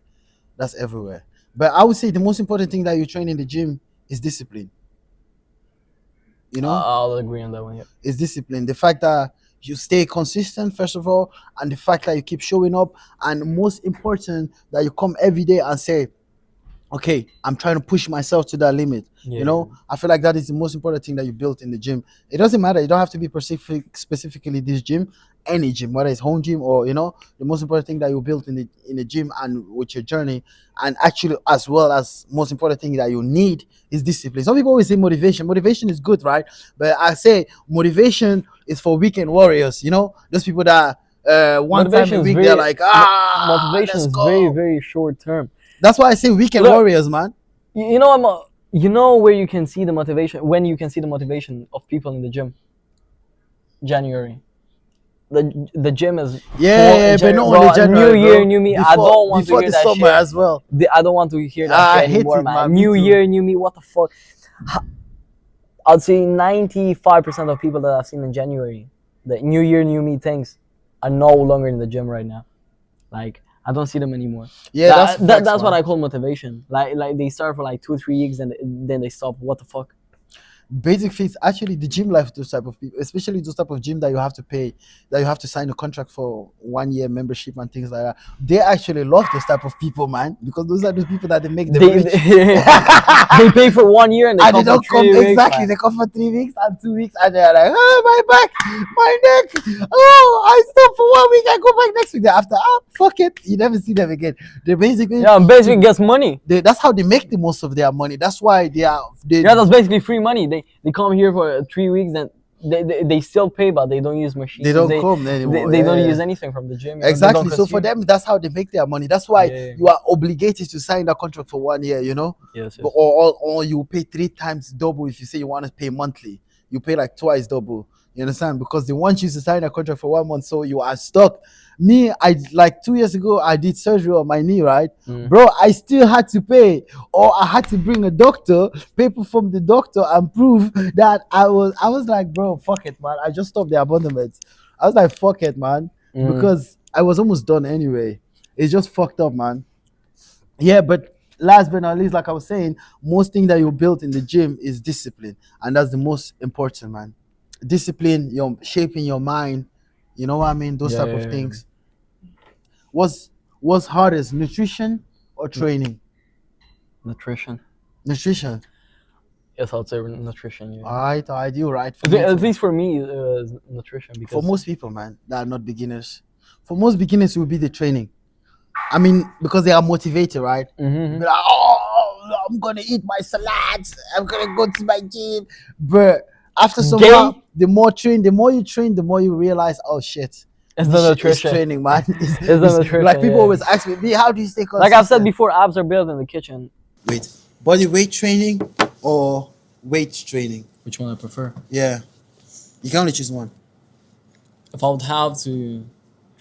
But I would say the most important thing that you train in the gym is discipline. You know, I'll agree on that one. Yeah. is discipline. The fact that you stay consistent, first of all, and the fact that you keep showing up, and most important, that you come every day and say, okay, I'm trying to push myself to that limit. You Yeah. know, I feel like that is the most important thing that you built in the gym. It doesn't matter. You don't have to be specifically this gym, any gym, whether it's home gym or the most important thing that you built in the gym and with your journey, and actually as well as most important thing that you need is discipline. Some people always say motivation. Motivation is good, right? But I say motivation is for weekend warriors. You know, those people that one time a Motivation is week they're very like, motivation let's is very, go. very short term. That's why I say weekend Look, warriors, man. you know you know where you can see the motivation, when you can see the motivation of people in the gym. January. The gym is Yeah, but not only New January, year, bro. new me. I Before don't want to before hear the that summer shit. as well. I don't want to hear that I shit hate anymore, it, man. man. Me New too. year, new me. What the fuck? I'd say 95% of people that I've seen in January, the New Year, new me things, are no longer in the gym right now. Like, I don't see them anymore. Yeah, that's facts, That's what man. I call motivation. Like they start for like 2 or 3 weeks and then they stop. What the fuck? Basic things. Actually, the gym life, those type of people, especially those type of gym that you have to pay, that you have to sign a contract for 1 year membership and things like that. They actually love those type of people, man, because those are the people that they make them They rich. they pay for 1 year and they And they come for don't come 3 weeks, exactly. man. They come for 3 weeks and 2 weeks, and they're like, "Oh, my back, my neck. Oh, I stop for 1 week. I go back next week." Then after, fuck it. You never see them again. They basically, Yeah, basically gets money. that's how they make the most of their money. That's why they. Yeah, that's basically free money. They come here for 3 weeks, then they still pay, but they don't use machines. They don't come anymore. They don't Yeah. use anything from the gym. You know? They Exactly. don't So for consume. them, that's how they make their money. That's why Yeah. you are obligated to sign that contract for 1 year. Yes, But, yes. or you pay 3 times double if you say you want to pay monthly. You pay like twice double. You understand? Because they want you to sign a contract for 1 month, so you are stuck. Me, I like 2 years ago, I did surgery on my knee, right? Bro, I still had to pay, or I had to bring a doctor, paper from the doctor, and prove that I was like, bro, fuck it, man. I just stopped the abandonment. I was like, fuck it, man, because I was almost done anyway. It's just fucked up, man. Yeah, but last but not least, like I was saying, most thing that you built in the gym is discipline, and that's the most important, man. Discipline, your shaping your mind. You know what I mean? Those Yeah, type yeah, of yeah. things. What's hardest, nutrition or training? Nutrition. Nutrition. Yes, I'd say nutrition. Yeah. All right, you right. For me At too. least for me, nutrition, For because most people, man, that are not beginners. For most beginners, it will be the training. I mean, because they are motivated, right? Mhm. Be like, oh, I'm gonna eat my salads. I'm gonna go to my gym. But after some Gay? while, the more you train, the more you realize, oh shit, It's this the shit is nutrition. training, man. It's the nutrition. Like people yeah. always ask me, how do you stay consistent? Like I've said before, abs are built in the kitchen. Wait, body weight training or weight training? Which one I prefer? Yeah, you can only choose one. If I would have to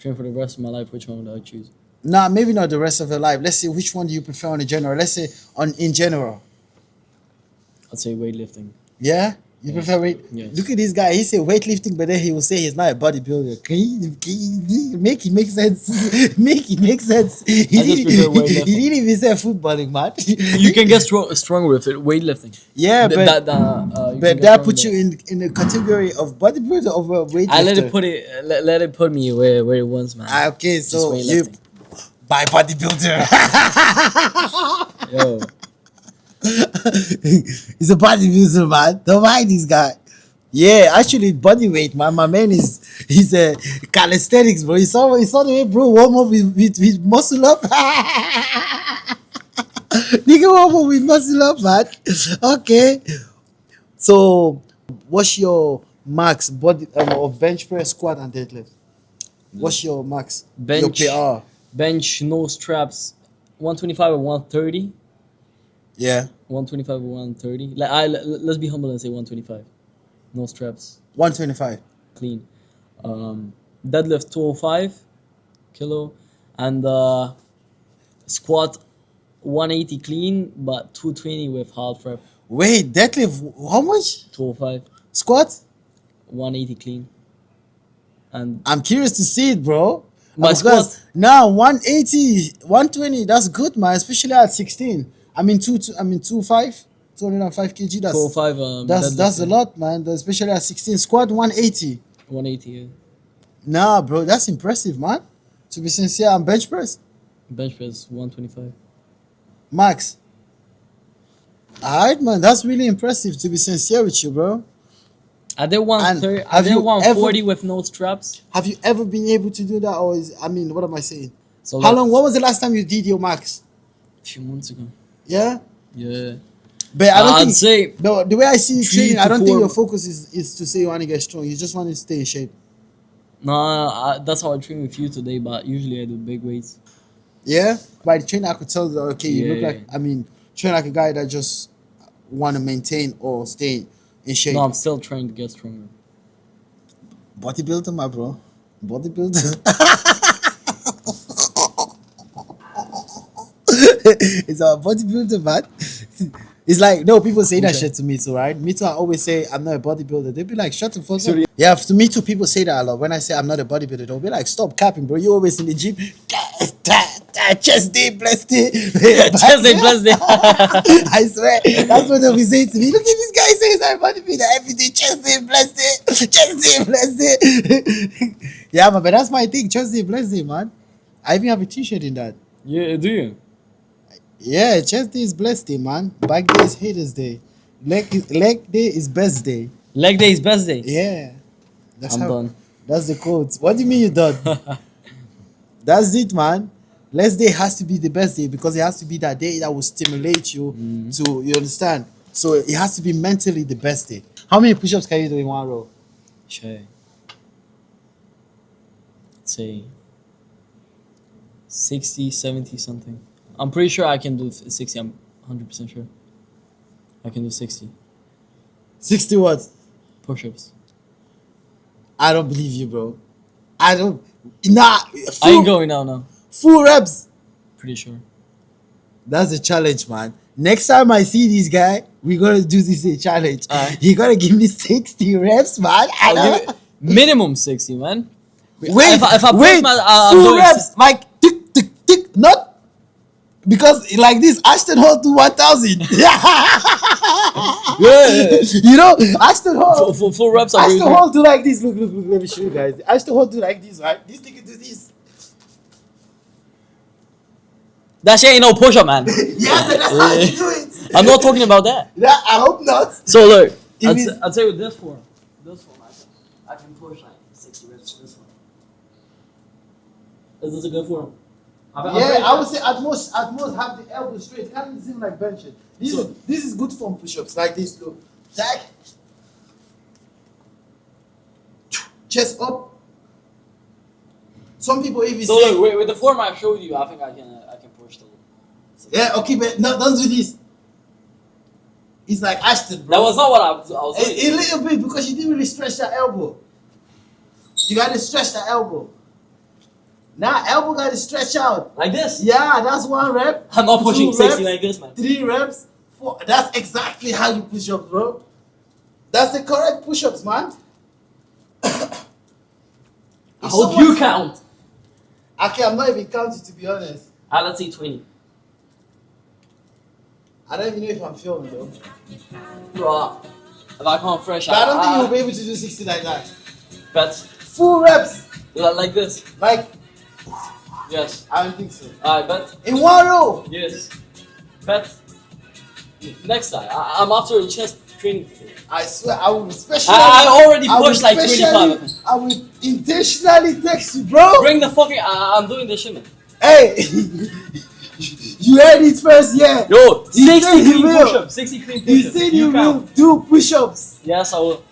train for the rest of my life, which one would I choose? Nah, maybe not the rest of your life. Let's say which one do you prefer on a general? Let's say in general. I'd say weightlifting. Yeah? You Yes. prefer weight? Yes. Look at this guy. He say weightlifting, but then he will say he's not a bodybuilder. Can you make it make sense? Make it make sense. He just prefer weightlifting. He didn't even say footballing, man. You can get stronger with it, weightlifting. Yeah, Th- but you but can get that stronger puts there. you in the category of bodybuilder over weightlifter. I let it put me where it wants, man. Okay, Just so you weightlifting. by bodybuilder. Yo, He's a bodybuilder, man. Don't mind this guy. Yeah, actually, body weight, man. My man he's a calisthenics, bro. He saw the way, bro, warm up with muscle up. Nigga warm up with muscle up, man. Okay. So, what's your max body of bench press, squat, and deadlift? What's your max? bench, Your PR. bench, no straps, 125 or 130. Yeah. 125 or 130. Let's be humble and say 125. No straps, 125. clean. Deadlift 205 kilo, and squat 180 clean, but 220 with half rep. Wait, deadlift, how much? 205, Squat? 180 clean, and I'm curious to see it, bro. My Because squat. now 180, 120, that's good, man. Especially at 16. I mean 205, 205 kg. 205. That's deadlift, a lot, man. Especially at 16. Squat 180. 180. Yeah. Nah, bro, that's impressive, man. To be sincere, and bench press. Bench press 125. Max. Alright, man, that's really impressive. To be sincere with you, bro. I did And 130. I have did you 140 ever with no straps. have you ever been able to do that, or is I mean, what am I saying? So How like long? What was the last time you did your max? a few months ago. Yeah, Yeah. but I don't I'd think. say But the way I see you 3 training, I to don't think 4. your focus is to say you want to get strong. You just want to stay in shape. Nah, that's how I train with you today. But usually I do big weights. Yeah. By the trainer, I could tell that okay, you look Yeah. like. I mean, train like a guy that just want to maintain or stay in No, shape. I'm still trying to get stronger. Bodybuilder, my bro. Bodybuilder. It's a bodybuilder, man. It's like no people say that Okay. shit to me too, right? Me too. I always say I'm not a bodybuilder. They be like, shut the fuck So up. Yeah, to me too. People say that a lot. When I say I'm not a bodybuilder, they'll be like, stop capping, bro. You always in the gym, chest day, blessed day. just say bless them. I swear, that's what they'll be saying to me. Look at this guy saying he's not a bodybuilder every day. Chest day, blessed day, chest day, blessed day. Yeah, man, but that's my thing. Chest day, blessed day, man. I even have a T-shirt in that. Yeah, do you? Yeah, chest day is blessed day, man. Back day is haters day. Leg day is best day. Leg day is best day. Yeah, that's I'm how. done. That's the quote. What do you mean you done? That's it, man. Last day has to be the best day because it has to be that day that will stimulate you to. You understand? So it has to be mentally the best day. How many push-ups can you do in one row? Sure. Say 60, 70 something. I'm pretty sure I can do 60. I'm 100% sure. I can do 60 60 what? push-ups. I don't believe you, bro. I don't. Nah. I ain't going now. Full reps. Pretty sure. That's a challenge, man. Next time I see this guy, we're gonna do this a challenge. Alright. You gotta give me 60 reps, man. I'll give it minimum 60, man. Wait, if I push wait, I'm full doing reps, like tick, tick, tick, not because like this, Ashton Hall to 1,000. Yeah. You know, Ashton Hall, full reps. I'm Ashton doing. Hall do like this. Look, let me show you guys. Ashton Hall do like this, right? This nigga do this. That shit ain't no push-up, man. Yeah, but that's how you do it. I'm not talking about that. Yeah, I hope not. So look, If I'd, it's- I'd say with this form, I can push like 60 reps. This one. Is this a good form? Yeah, I would say at most have the elbow straight. Can't seem like benching. This is good form push-ups like this. Look, jack, chest up. Some people even So say, look, with the form I showed you, I think I can push the. yeah, okay, but no, don't do this. It's like Ashton, bro. That was not what I was doing. A little bit because you didn't really stretch that elbow. You gotta stretch that elbow. Now elbow gotta stretch out. Like this. Yeah, that's 1 rep. I'm not pushing 2 60 reps, like this, man. 3 reps. 4. That's exactly how you push up, bro. That's the correct push-ups, man. I hope you count. Okay, I'm not even counting to be honest. Let's say 20. I don't even know if I'm filming though. Bro, if I come fresh, But I don't think you'll be able to do 60 like that. But Full reps. like this. Like, Yes. I don't think so. Alright, bet. In 1 row. Yes. Bet. Next time. I'm after a chest training. I swear, I will especially. I already I will pushed like specially- 25. I will intentionally text you, bro. Bring the fucking. I'm doing this shit, man. Hey, you heard it first, yeah. Yo, He 60 said he clean will. push-ups. 60 clean You push-ups. said you will count. do push-ups. Yes, I will.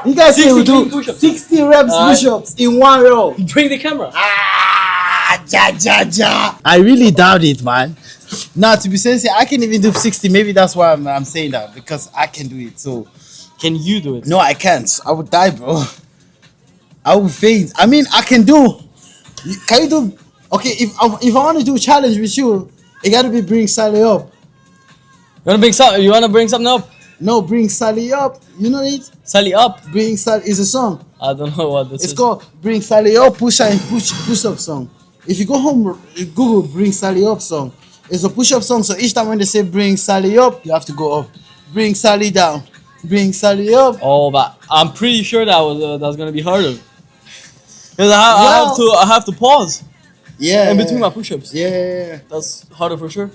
You guys say 60 we do clean push-ups. 60 reps Alright. push-ups in 1 row. Bring the camera. I really doubt it, man. Now, to be sincere, I can even do 60. Maybe that's why I'm saying that because I can do it. So, Can you do it? no, I can't. I would die, bro. I would faint. I mean, I can do. Can you do? Okay, if I want to do a challenge with you, it got to be bring Sally up. You wanna bring something up? No, bring Sally up. You know it? Sally up. Bring Sally is a song. I don't know what this It's is. called Bring Sally Up, push and push up song. If you go home, Google Bring Sally Up song. It's a push up song, so each time when they say Bring Sally Up, you have to go up. Bring Sally down. Bring Sally up. Oh, but I'm pretty sure that's gonna be harder. Cause I have to pause Yeah. in between my push-ups. Yeah. That's harder for sure.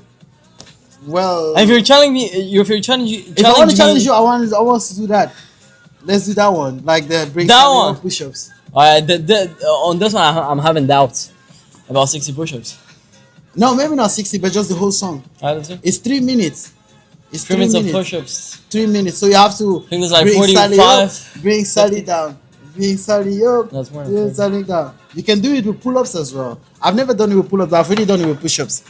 Well, And if you're challenging me, if you're if I want to challenge you, I want to do that. Let's do that one, like the break That standing one. up push-ups. On this one, I'm having doubts about 60 push-ups. No, maybe not 60, but just the whole song. Alright, let's see. It's 3 minutes. It's 3 minutes of push-ups. 3 minutes. So you have to I think there's like bring Sally 45. up, bring Sally 50. down, bring Sally up, That's more than bring 40. Sally down. You can do it with pull-ups as well. I've never done it with pull-ups. I've already done it with push-ups,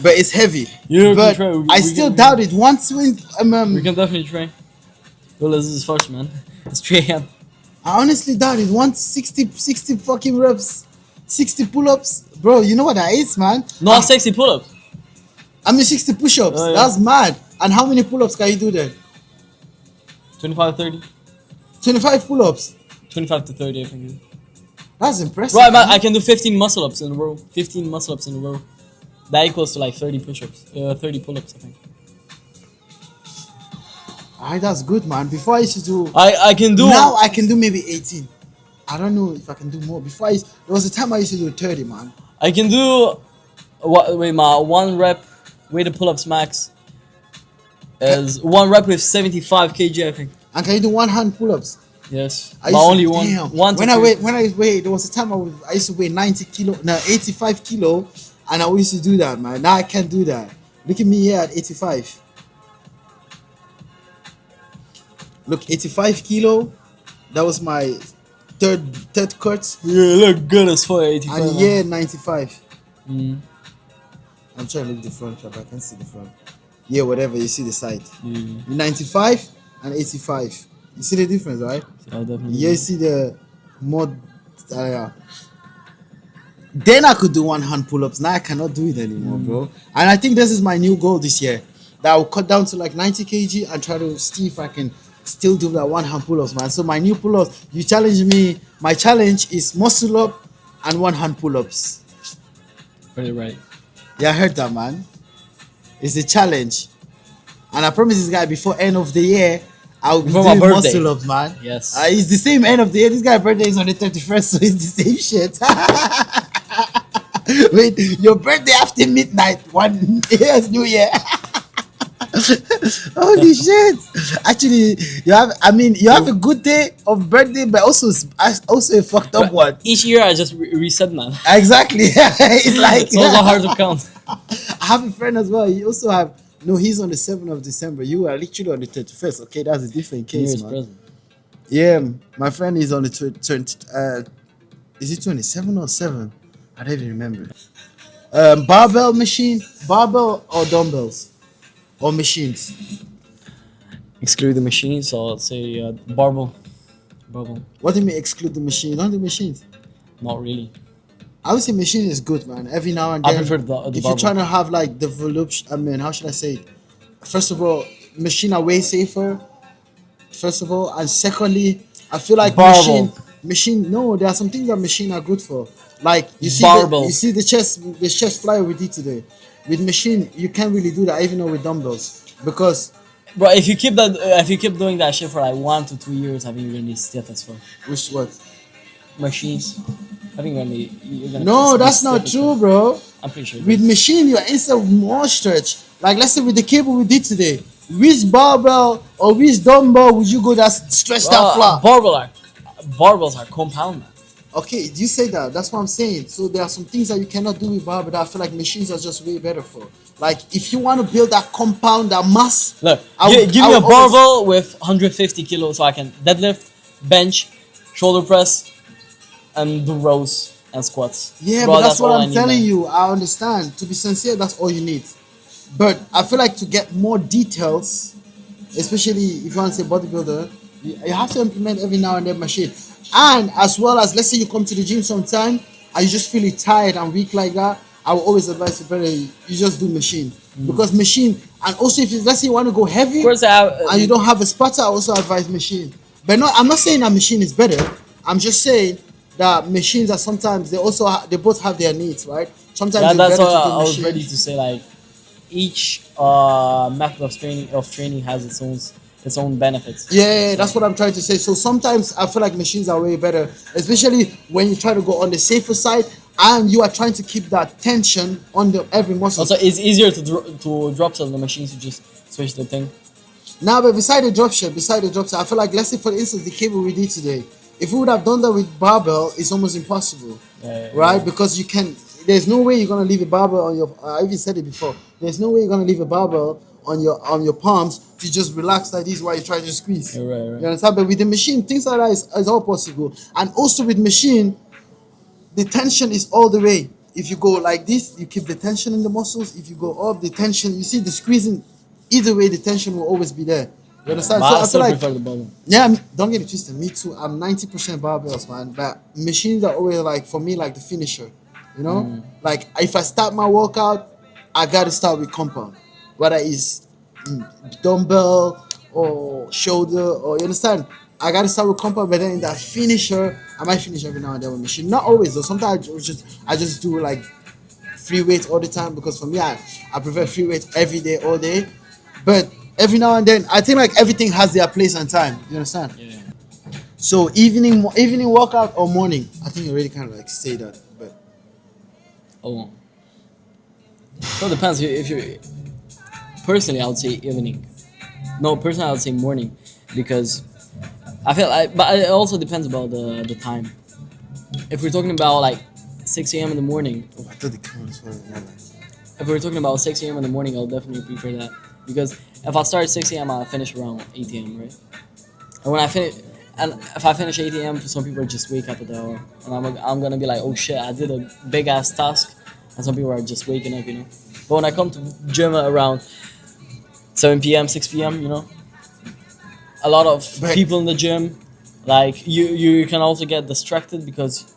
but it's heavy. Yeah, But we can try. I still doubt it. Once we, We can definitely try. Well, this is first, man. It's 3 a.m. I honestly doubt it. Once 60 fucking reps, 60 pull-ups, bro. You know what that is, man? Not 60 pull-ups. I mean 60 push-ups. Oh, yeah. That's mad. And how many pull-ups can you do then? 25, 30. 25 pull-ups. 25 to 30, I think. That's impressive. Right, man. man, I can do 15 muscle-ups in a row. 15 muscle-ups in a row. That equals to like 30 push-ups. 30 pull-ups, I think. Alright, that's good, man. Before I used to do, I can do. now I can do maybe 18. I don't know if I can do more. There was a time I used to do 30, man. I can do. Wait, my 1 rep weighted pull-ups max is 1 rep with 75 kg, I think. And can you do one hand pull-ups? Yes. I But used to- only damn. one. When I weighed, there was a time I used to weigh 90 kilo, no 85 kilo, and I used to do that, man. Now I can't do that. Look at me here at 85. Look, 85 kilo. That was my third cut, Yeah, look good as fuck. 85. and yeah, 95. Mm. I'm trying to look the front, but I can't see the front. Yeah, whatever. You see the side. Yeah. 95 and 85. You see the difference, right? I'll definitely. Yeah, you see the more. Then I could do one hand pull-ups. Now I cannot do it anymore, bro. And I think this is my new goal this year. That I will cut down to like 90 kg and try to see if I can still do that one hand pull-ups, man. So my new pull-ups, you challenge me. My challenge is muscle up and one hand pull-ups. Pretty right. Yeah, I heard that, man. It's a challenge. And I promise this guy before end of the year, I will be Before my doing birthday. muscle ups, man. Yes. It's the same end of the year. This guy's birthday is on the 31st, so it's the same shit. Wait, your birthday after midnight, 1 year's New Year. Holy shit! Actually, you have a good day of birthday, but also a fucked up one. Each year I just reset, man. Exactly. It's like It's also hard to count. I have a friend as well. He also have no. He's on the 7th of December. You are literally on the 31st. Okay, that's a different case, Year's man. present. Yeah, my friend is on the 20. Is it 27 or 7? I don't even remember. Barbell machine, barbell or dumbbells, or machines. Exclude the machines, so I'll say barbell. Barbell. What do you mean exclude the machine? Not the machines. Not really. I would say machine is good, man. Every now and I then. prefer the if you're barbell. trying to have like the voluption, I mean, how should I say it? First of all, machine are way safer. First of all, and secondly, I feel like Barbell. machine. No, there are some things that machine are good for. Like you see, Barbell. you see the chest flyer we did today. With machine, you can't really do that, even though with dumbbells, because Bro, if you keep doing that shit for like 1 to 2 years, I think you're gonna be stiff as fuck. which what? Machines. I think you're gonna No, be that's stiff not as true, fuck. bro. I'm pretty sure. With machine, you are inside more stretch. Like let's say with the cable we did today, which barbell or which dumbbell would you go that stretch that flat? Barbells are compound, man. Okay, you say that. That's what I'm saying. So there are some things that you cannot do with barbell that I feel like machines are just way better for. Like if you want to build that compound, that mass. Look, I give me a would always- barbell with 150 kilos so I can deadlift, bench, shoulder press, and do rows and squats. Yeah, Bro, but that's what all I I'm need, telling man. you. I understand. To be sincere, that's all you need. But I feel like to get more details, especially if you want to say bodybuilder, you have to implement every now and then machine. And as well as, let's say you come to the gym sometime and you just feel tired and weak like that, I will always advise you better you just do machine. Because machine, and also if let's say you want to go heavy Of course, I have, and you don't have a spotter, I also advise machine. But no, I'm not saying that machine is better. I'm just saying that machines are sometimes they both have their needs, right? Sometimes yeah, it's that's better what to do I was machine. ready to say. Like each method of training has its own benefits. Yeah, that's what I'm trying to say. So sometimes I feel like machines are way better, especially when you try to go on the safer side and you are trying to keep that tension on the every muscle. Also, it's easier to drop on the machines. You just switch the thing. Now, but beside the drop shot, I feel like, let's say for instance, the cable we did today, if we would have done that with barbell, it's almost impossible, right? Because you can, there's no way you're gonna leave a barbell on your. I even said it before. There's no way you're gonna leave a barbell on your palms to just relax like this while you try to squeeze. Right. You understand? But with the machine, things like that is all possible. And also with machine, the tension is all the way. If you go like this, you keep the tension in the muscles. If you go up, the tension, you see the squeezing. Either way, the tension will always be there. You understand? But So I I still feel like, prefer the barbell. yeah, don't get it twisted. Me too. I'm 90% barbells, man. But machines are always like, for me, like the finisher. You know, like if I start my workout, I gotta start with compound, whether it's dumbbell or shoulder, or you understand. I gotta start with compound, but then in that finisher, I might finish every now and then with machine. Not always though. Sometimes I just do like free weights all the time, because for me, I prefer free weights every day, all day. But every now and then, I think like everything has their place and time. You understand? Yeah. So evening workout or morning, I think you already kind of like say that. But Oh. So it depends. If you personally, I would say evening. No, personally, I would say morning, because I feel like, but it also depends about the time. If we're talking about like 6 a.m. in the morning, I thought the camera was falling. if we're talking about 6 a.m. in the morning, I'll definitely prefer that, because if I start at 6 a.m., I'll finish around 8 a.m. right? And when I finish, and if I finish 8 a.m., some people just wake up at the hour, and I'm gonna be like, oh shit, I did a big ass task, and some people are just waking up, you know. But when I come to gym around 7 p.m., 6 p.m., you know, a lot of people in the gym, like you can also get distracted, because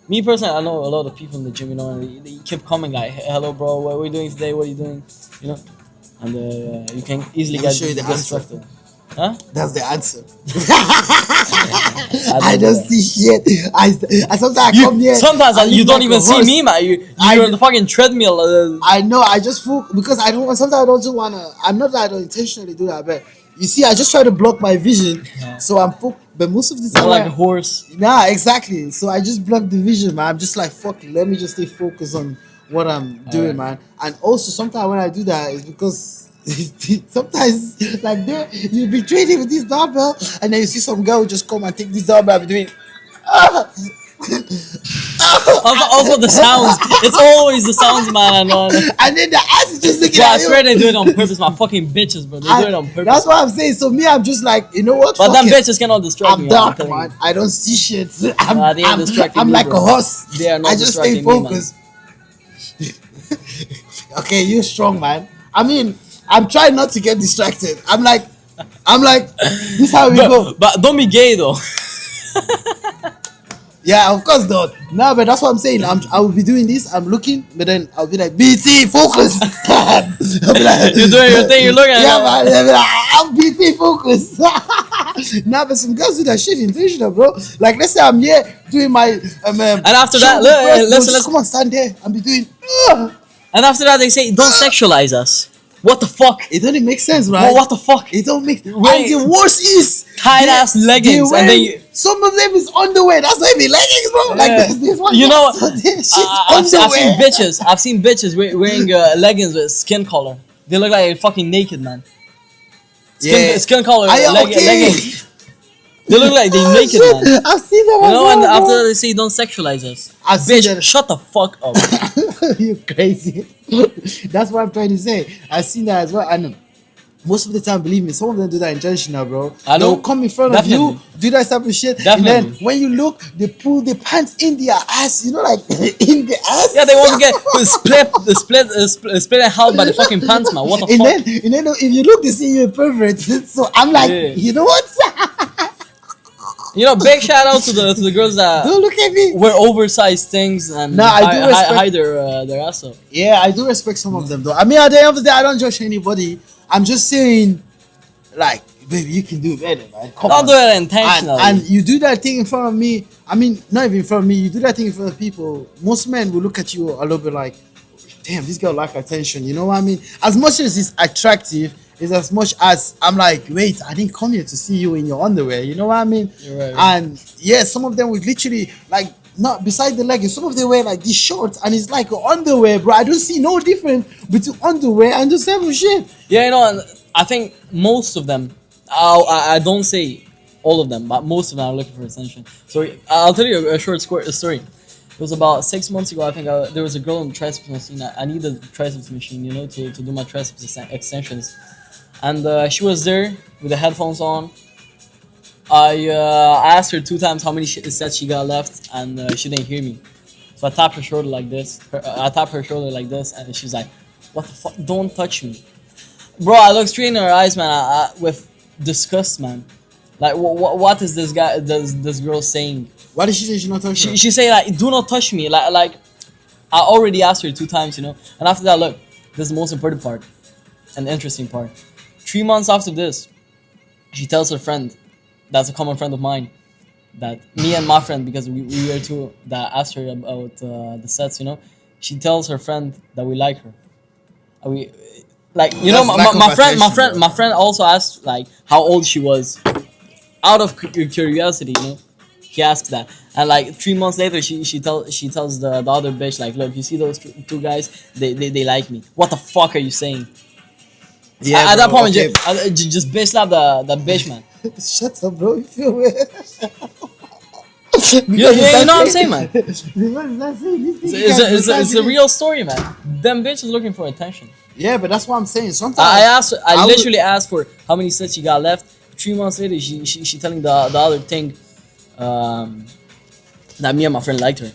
me personally, I know a lot of people in the gym, you know, and they keep coming like, hello bro, what are we doing today, what are you doing, you know, and you can easily get show you the distracted. Huh? That's the answer. I I don't see shit. I sometimes I come here. Sometimes I you look don't like even a see horse. me, man. You're on the fucking treadmill. I know. I just feel, because I don't. Sometimes I don't wanna. I'm not that I don't intentionally do that, but you see, I just try to block my vision. So I'm but most of the time, You're like a horse. nah, exactly. So I just block the vision, man. I'm just like, fuck it. Let me just stay focused on what I'm doing, man. And also, sometimes when I do that, it's because sometimes, like, there you'll be training with this dumbbell, and then you see some girl just come and take this dumbbell and be doing. Also the sounds. It's always the sounds, man. And then the ass is just looking Bro, I at you. swear they do it on purpose. My fucking bitches, bro. They do it on purpose. That's what I'm saying. So me, I'm just like, you know what? But Fuck them it. bitches cannot distract me. I'm dark, telling man. you. I don't see shit. Nah, they ain't distracting I'm me, like bro. a horse. They are not I just stay distracting me, man. focused. Okay, you're strong, man. I mean, I'm trying not to get distracted. I'm like, this is how we go. But don't be gay though. Yeah, of course not. No, but that's what I'm saying. I will be doing this. I'm looking, but then I'll be like, BT, focus. I'll be like, You're doing your thing. You're looking at yeah, it. man. I'll be like, I'm BT, focus. Nah, but some girls do that shit intentional, bro. Like, let's say I'm here doing my And after that, shoulder press, bro, listen. just come on, stand there and be doing. And after that, they say, don't sexualize us. What the fuck? It doesn't make sense, right? Well, what the fuck? It don't make. Wait. And the worst is Tight ass leggings, and then some of them is underwear. That's not even leggings, bro. Like Yeah. this one. You know, so this shit's I've seen underwear. I've seen bitches wearing leggings with skin color. They look like fucking naked, man. Skin color leggings. They look like they're naked, man. I've seen that. You know, and bro. after that they say don't sexualize us. I've seen Bitch, that. shut the fuck up. You crazy. That's what I'm trying to say. I've seen that as well. And most of the time, believe me, some of them do that intentional, bro. I know. They'll come in front Definitely. of you, do that type of shit. Definitely. And then when you look, they pull the pants in their ass. You know, like in the ass. Yeah, they want to get split and held by the fucking pants, man. What the And fuck? then if you look, they see you a pervert. So I'm like, Yeah. you know what? You know, big shout out to the girls that Don't look at me. wear oversized things and Nah, I do respect- hide their ass up. Yeah, I do respect some of them though. I mean, at the end of the day, I don't judge anybody. I'm just saying, like, baby, you can do better, man. Come Don't on. do it intentionally. And you do that thing in front of me. I mean, not even in front of me. You do that thing in front of people. Most men will look at you a little bit like, damn, this girl like attention. You know what I mean? As much as it's attractive, it's as much as I'm like, wait, I didn't come here to see you in your underwear. You know what I mean? You're right. And yeah, some of them would literally like not beside the leggings. Some of them wear like these shorts, and it's like underwear, bro. I don't see no difference between underwear and the same shit. Yeah, and I think most of them, I don't say all of them, but most of them are looking for attention. So I'll tell you a short story. It was about 6 months ago. I think there was a girl in the triceps machine. I needed a triceps machine, to do my triceps extensions. And she was there with the headphones on. I asked her 2 times how many sets she got left, and she didn't hear me. So I tapped her shoulder like this. I tapped her shoulder like this, and she's like, "What the fuck? Don't touch me, bro!" I looked straight in her eyes, man, with disgust, man. Like, what is this girl saying? Why did she say she not touching her? She say like, "Do not touch me." Like I already asked her 2 times, And after that, look, this is the most important part, and the interesting part. 3 months after this, she tells her friend, that's a common friend of mine, that me and my friend, because we were two that asked her about the sets, She tells her friend that we like her. And we, like, That's lack of attention, my friend also asked like how old she was, out of curiosity, He asks that, and like 3 months later, she tells the other bitch like, "Look, you see those two guys? They like me." What the fuck are you saying? Yeah, At that bro, point, okay. just bitch slap the bitch, man. Shut up, bro. You feel me? You know what I'm saying, man. It's It's a real story, man. Them bitches looking for attention. Yeah, but that's what I'm saying. Sometimes I would- literally asked for how many sets she got left. 3 months later, she telling the other thing, that me and my friend liked her,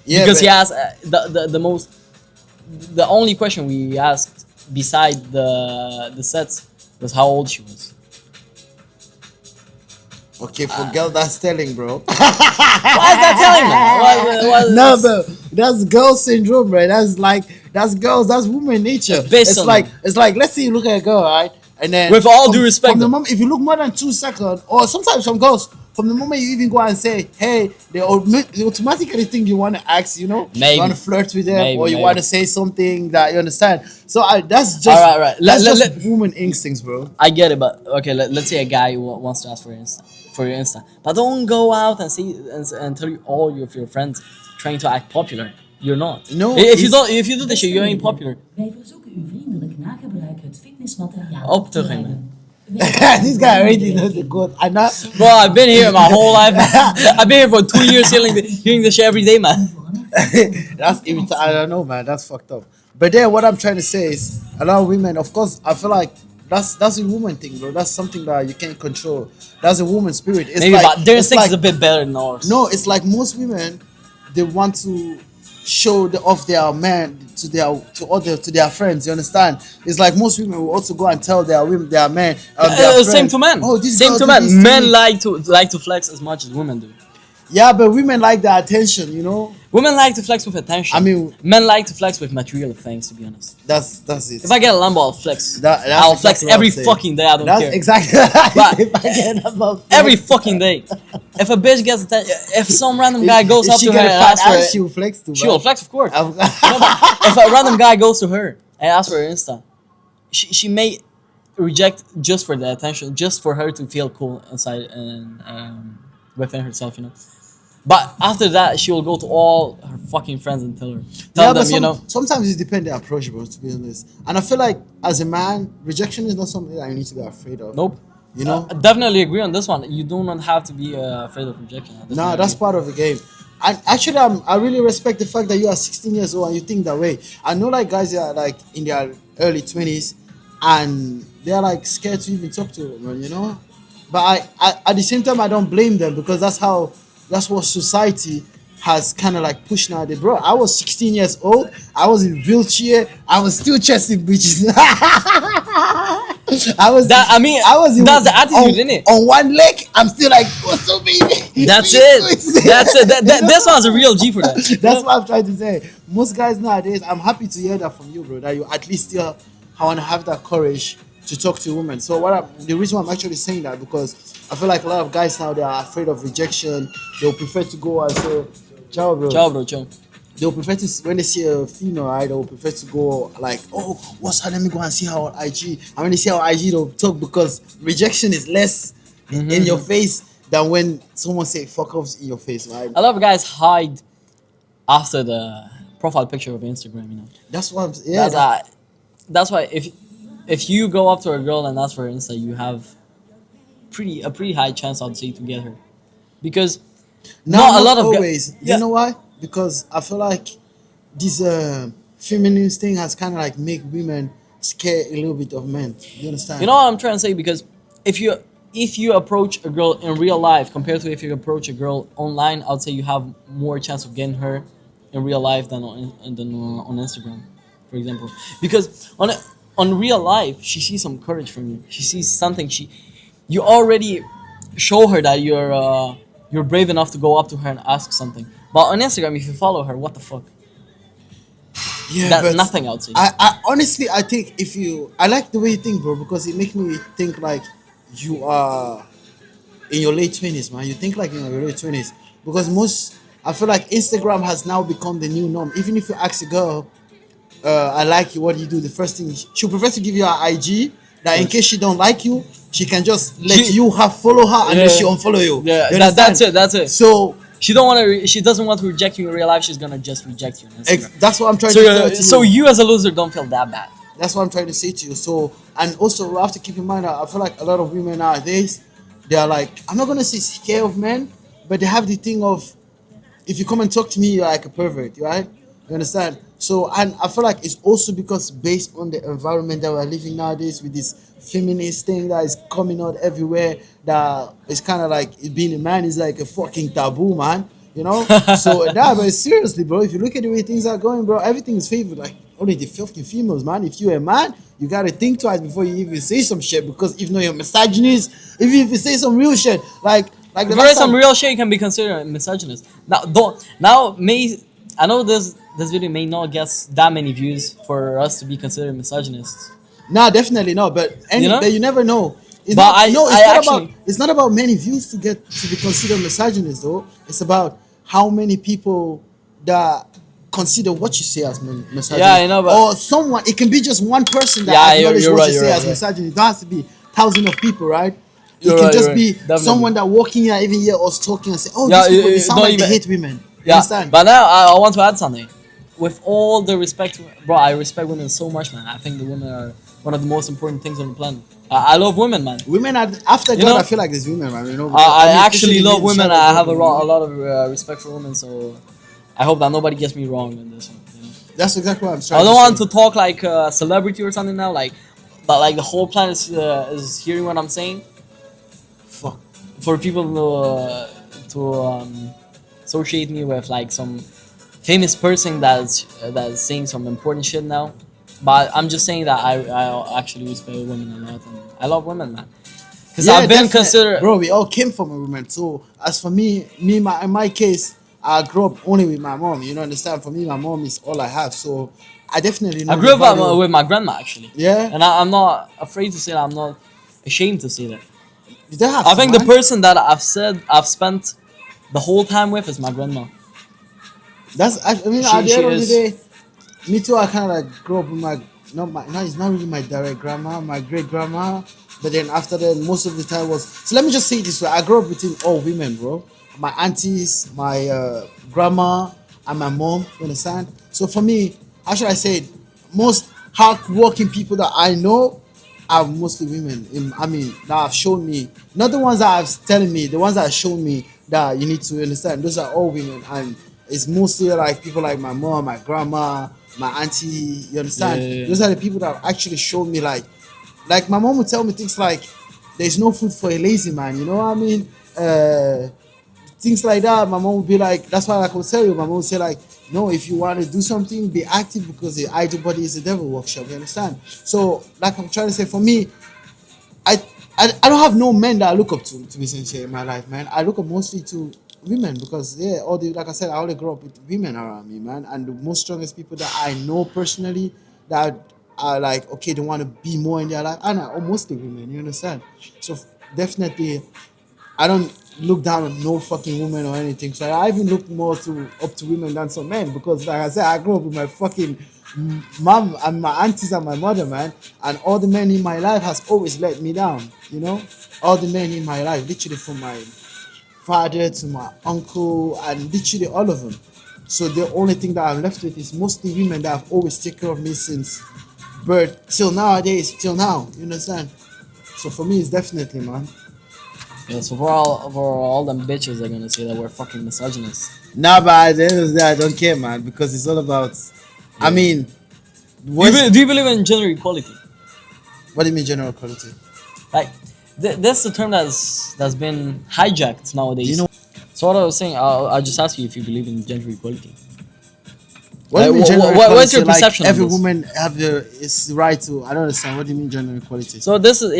yeah, because but- he asked the only question we asked beside the sets was how old she was. Okay, for girl, that's telling, bro. Why is that telling, man? No, but that's girl syndrome, right? That's girls, that's woman nature. Based on It's like let's say you look at a girl, right? And then With all due respect, from the though. moment, if you look more than 2 seconds, or sometimes some girls, from the moment you even go and say, hey, they automatically think you want to ask, Maybe. you want to flirt with them, Maybe, or you maybe. want to say something that you understand. So that's just Alright. that's Let- just woman instincts, bro. I get it, but okay, let's say a guy wants to ask for your Insta, but don't go out and see and tell all of your friends trying to act popular. You're not. No, If you do this shit, you ain't popular. Wij verzoeken u vriendelijk na gebruik het fitnessmateriaal Op te ruimen. This guy already knows the code. I know. Bro, I've been here my whole life. I've been here for 2 years hearing this shit every day, man. That's I don't know, man. That's fucked up. But then what I'm trying to say is a lot of women, of course, I feel like that's a woman thing, bro. That's something that you can't control. That's a woman spirit. It's Maybe, like, but their it's instinct like, is a bit better than ours. no, it's like most women, they want to show off their man to their friends. You understand? It's like most women will also go and tell their men. Their Same friends, to men. Oh, this Same girl to did this men. Men me." like to flex as much as women do. Yeah, but women like the attention. Women like to flex with attention. I mean- men like to flex with material things. To be honest, That's it. if I get a Lambo, I'll flex. That's I'll flex exactly what every I'm saying. fucking day. I don't That's care. exactly. But- If I get about Every fucking day. If a bitch gets attention, if some random guy goes if up she to her get a and fat asks for ass, it, she will flex too. she will flex, of course. I'm- If a random guy goes to her and asks for her Insta, she may reject just for the attention, just for her to feel cool inside and within herself, But after that, she will go to all her fucking friends and tell Yeah, them, but sometimes it depends the approach, bro. To be honest, and I feel like as a man, rejection is not something that you need to be afraid of. Nope. You know, I definitely agree on this one. You do not have to be afraid of rejection. I nah, definitely that's agree. part of the game. And actually, I really respect the fact that you are 16 years old and you think that way. I know like guys that are like in their early 20s and they're like scared to even talk to women, But I at the same time I don't blame them because that's what society has kind of like pushed nowadays. Bro, I was 16 years old. I was in wheelchair. I was still chasing bitches. I was in, That's the attitude, isn't it? On one leg, I'm still like, what's up, baby? That's it. That's it. This one's a real G for that. That's what I'm trying to say. Most guys nowadays, I'm happy to hear that from you, bro. That you at least still want to have that courage to talk to women. So the reason why I'm actually saying that because I feel like a lot of guys now they are afraid of rejection. They'll prefer to go and say, "Ciao, bro." Ciao, bro. Ciao. They'll prefer to when they see a female, right? They'll prefer to go like, "Oh, what's her? Let me go and see her on IG." And when they see her on IG, they'll talk because rejection is less in your face than when someone say fuck offs in your face, right? A lot of guys hide after the profile picture of Instagram. You know, That's what I'm. Yeah, that's that's why if you go up to a girl and ask for her Insta, you have a pretty high chance, I'd say, to get her, because now not a not lot of guys. always. Do you Yeah, know why? Because I feel like this feminist thing has kind of like make women scared a little bit of men. You you understand? know what I'm trying to say, because if you if you approach a girl in real life compared to if you approach a girl online, I'd say you have more chance of getting her in real life than on Instagram, for example. Because on real life, she sees some courage from you. She sees something. You already show her that you're brave enough to go up to her and ask something. But on Instagram, if you follow her, what the fuck? Yeah, That but nothing, I would say. I honestly I think if you I like the way you think, bro, because it makes me think like you are in your late 20s, man. You think like in your late 20s because most I feel like Instagram has now become the new norm. Even if you ask a girl, I like you, what do you do? The first thing she'll prefer to give you her IG that in Yes. case she don't like you, she can just let She, you have follow her and then she yeah, unfollow you. yeah. You understand? That's it. That's it. So She don't want to. She doesn't want to reject you in real life. She's gonna just reject you on Instagram. that's what I'm trying So, to tell to so you. you as a loser don't feel that bad. That's what I'm trying to say to you. So, and also we have to keep in mind that I feel like a lot of women nowadays, they are like, I'm not gonna say scared of men, but they have the thing of if you come and talk to me, you're like a pervert, right? You understand? So, and I feel like it's also because based on the environment that we're living nowadays with this feminist thing that is coming out everywhere, that it's kind of like being a man is like a fucking taboo, man. You know? So, nah, but seriously, bro, if you look at the way things are going, bro, everything is favored. Like, only the fucking females, man. If you're a man, you gotta think twice before you even say some shit because if not, you're misogynist. Even if you say some real shit, like the If there last is some time. real shit, you can be considered misogynist. Now, don't now may I know this video may not get that many views for us to be considered misogynists. No, definitely not. You know, But you never know. It's but not. No, I actually it's not about many views to get to be considered misogynist though. It's about how many people that consider what you say as yeah, misogynist, I know, but or someone. It can be just one person yeah, that acknowledges you're what right, you you're say right, as you're right. misogynist. It has to be thousands of people, right? It You're can right, you're just right. be Definitely. someone that walking here, even hear us talking and say, "Oh, Yeah, these people, they sound don't like they even. hate women." You Yeah, understand? but now I want to add something. With all the respect, bro, I respect women so much, man. I think the women are one of the most important things on the planet. I love women, man. Women are after You God. I know, feel like there's women, man. You know, because I mean, I especially actually me, love the women. child of I God, have man. You know? a lot of respect for women, so I hope that nobody gets me wrong in this one. You know? That's exactly what I'm I trying to don't want say. to talk like a celebrity or something now, like, but like the whole planet is hearing what I'm saying. Fuck. For people to associate me with like some famous person that's saying some important shit now. But I'm just saying that I actually respect women a lot, and I love women, man. Because Yeah, I've been definitely, considered. bro. We all came from a woman. So as for me, in my case, I grew up only with my mom. You know, understand? For me, my mom is all I have. So I definitely I know the grew up value. with my grandma actually, Yeah, and I'm not afraid to say that. I'm not ashamed to say that. you don't have I to, think the man. person that I've spent the whole time with is my grandma. I mean, at She the she end of the is. day, me too. I kind of like grew up with my not my no, it's not really my direct grandma, my great grandma. But then after that, most of the time was so. Let me just say it this way: I grew up between all women, bro. My aunties, my grandma, and my mom. You understand? So for me, how should I say it? Most hardworking people that I know are mostly women. I mean, that have shown me, not the ones that have telling me, the ones that have shown me that you need to understand. Those are all women, and it's mostly like people like my mom, my grandma, my auntie. You Yeah, understand? yeah, Those are the people that have actually shown me like my mom would tell me things like, "There's no food for a lazy man." You know what I mean? Things like that. My mom would be like, that's why I could tell you. My mom would say like, no, if you want to do something, be active because the idle body is the devil workshop. You understand? So, like I'm trying to say, for me, I I don't have no men that I look up to be sincere in my life, man. I look up mostly to women because yeah, all the like I said, I only grew up with women around me, man. And the most strongest people that I know personally that are like okay, they want to be more in their life, and are mostly women. You understand? So definitely I don't look down on no fucking woman or anything. So I even look more to up to women than some men because, like I said, I grew up with my fucking mom and my aunties and my mother, man. And all the men in my life has always let me down. You know, all the men in my life, literally from my father to my uncle, and literally all of them. So the only thing that I'm left with is mostly women that have always taken care of me since birth till nowadays, till now. You understand? So for me, it's definitely, man. Yeah, so for all them bitches, they're gonna say that we're fucking misogynists. Nah, but at the end of the day, I don't care, man, because it's all about. I mean, Do you believe in gender equality? what do you mean general quality? Like, that's the term that's been hijacked nowadays. You know- So what I was saying, I'll just ask you if you believe in gender equality. What do you mean Like, gender what's your equality? perception Like on every this? woman have the its right to. I don't understand. What do you mean gender equality? So this is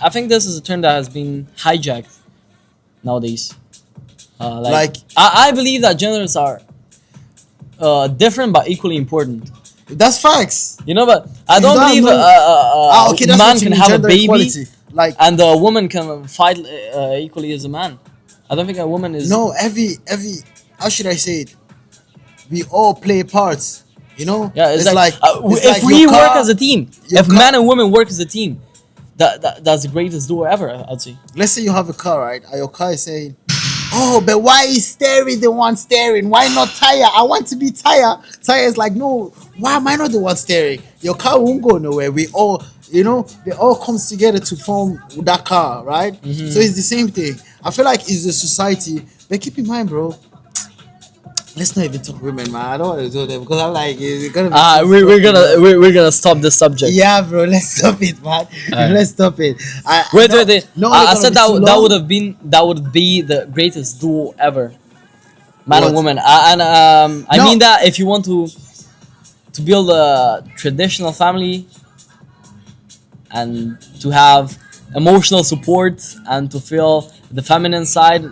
I think this is a term that has been hijacked nowadays. Like- I believe that genders are different but equally important. That's facts. You know, but I You don't don't believe know- okay, a that's man what you can mean, have a gender baby equality. Like and a woman can fight equally as a man. I don't think a woman is. no, every how should I say it? We all play parts. You know? Yeah, it's like, it's if like we your work car- as a team, your if car- man and women work as a team, that's the greatest duo ever. I'd say. Let's say you have a car, right? And your car is saying, "Oh, but why is steering the one steering? Why not tire? I want to be tire." Tire is like, "No, why am I not the one steering?" Your car won't go nowhere. We all, they all comes together to form that car, right? So it's the same thing. I feel like it's the society. But keep in mind, bro. Let's not even talk women, man. I don't want to do that because I'm like, it's gonna be. too We're fucking gonna long. we're gonna stop this subject. Yeah, bro. Let's stop it, man. Alright. Let's stop it. Wait. No, I said that would be the greatest duo ever, man What? and woman. I No. mean that if you want to build a traditional family and to have emotional support and to feel the feminine side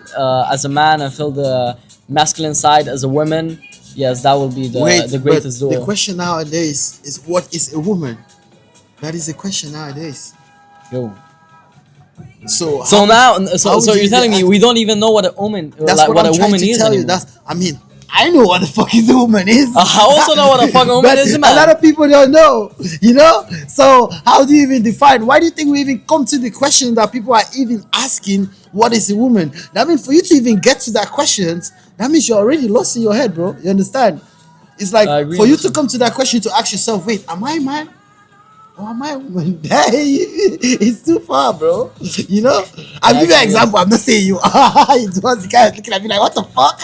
as a man and feel the masculine side as a woman, yes, that will be the greatest but duo. the question nowadays is what is a woman? That is the question nowadays. Yo. So So how- now, how so would you're you telling me act- we don't even know what a woman, That's like what what I'm a trying woman to is tell you. anymore. I know what the fuck is a woman is. I also know what a fucking woman But is, a man. lot of people don't know, So how do you even define? Why do you think we even come to the question that people are even asking? What is a woman? That means for you to even get to that question, that means you're already lost in your head, bro. You understand? It's like I agree for you with to you. come to that question to ask yourself, wait, am I man? Or am I a woman? It's too far, bro. You know? I'll give you an Actually, example. I'm not saying you. It was the guy looking at me like, what the fuck?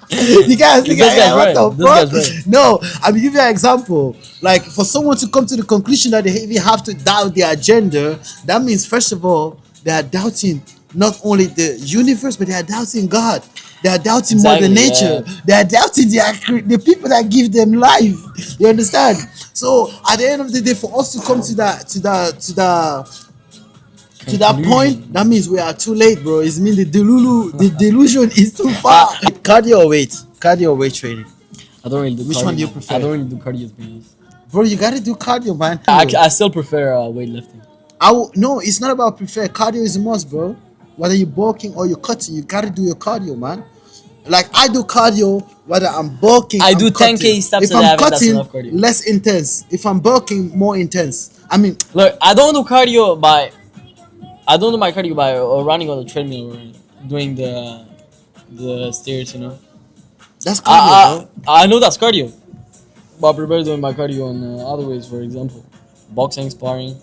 The guy was looking This at me guy's like, right. what the This fuck? guy's right. No, I'll give you an example. Like, for someone to come to the conclusion that they even have to doubt their gender, that means, first of all, they are doubting not only the universe, but they are doubting God. They are doubting Mother Exactly, Nature. yeah. They are doubting the people that give them life. You understand? So at the end of the day, for us to come to that point, that means we are too late, bro. It means the delusion is too far. Cardio or weight? Cardio or weight training? I don't really do Which cardio. one do you prefer? I don't really do cardio, to be honest. Bro, you gotta do cardio, man. I still prefer weightlifting. No, it's not about prefer. Cardio is a must, bro. Whether you're bulking or you're cutting, you gotta do your cardio, man. Like I do cardio, whether I'm bulking, I I'm do 10K cutting. steps If a day, I'm I think that's cutting, enough cardio. less intense. If I'm bulking, more intense. I mean, Look, I don't do my cardio by running on the treadmill or doing the stairs. that's cardio, bro. I know that's cardio, but I prefer doing my cardio in other ways. For example, boxing, sparring.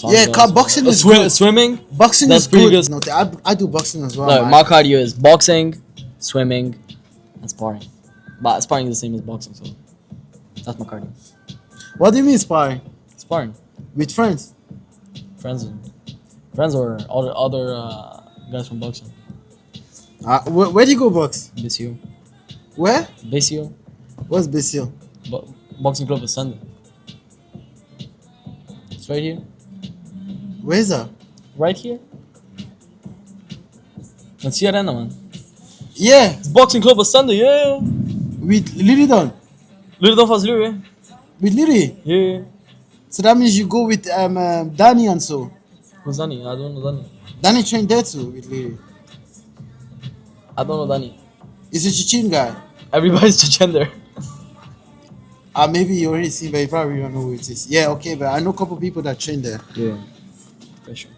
Yeah, boxing is good. Swimming. Boxing That's is pretty good. good. No, I do boxing as well. No, man. my cardio is boxing, swimming, and sparring. But sparring is the same as boxing, so that's my cardio. What do you mean sparring? Sparring, With friends? friends or other guys from boxing. Where do you go box? BCO, Where? BCO, What's Basil? boxing club is Sunday. It's right here, Where's that? right here. Let's see Arena, man. Yeah, It's boxing club is Sunday, yeah. with Lilydon. Little don't faz yeah. With Lily. Yeah. So that means you go with Danny and so. Who's Danny? I don't know Danny. Danny trained there too with Lily. I don't know Danny. He's a Chechen guy. Everybody's to gender. Maybe you already seen, but you probably don't know who it is. Yeah, okay, but I know a couple people that train there. Yeah. For sure.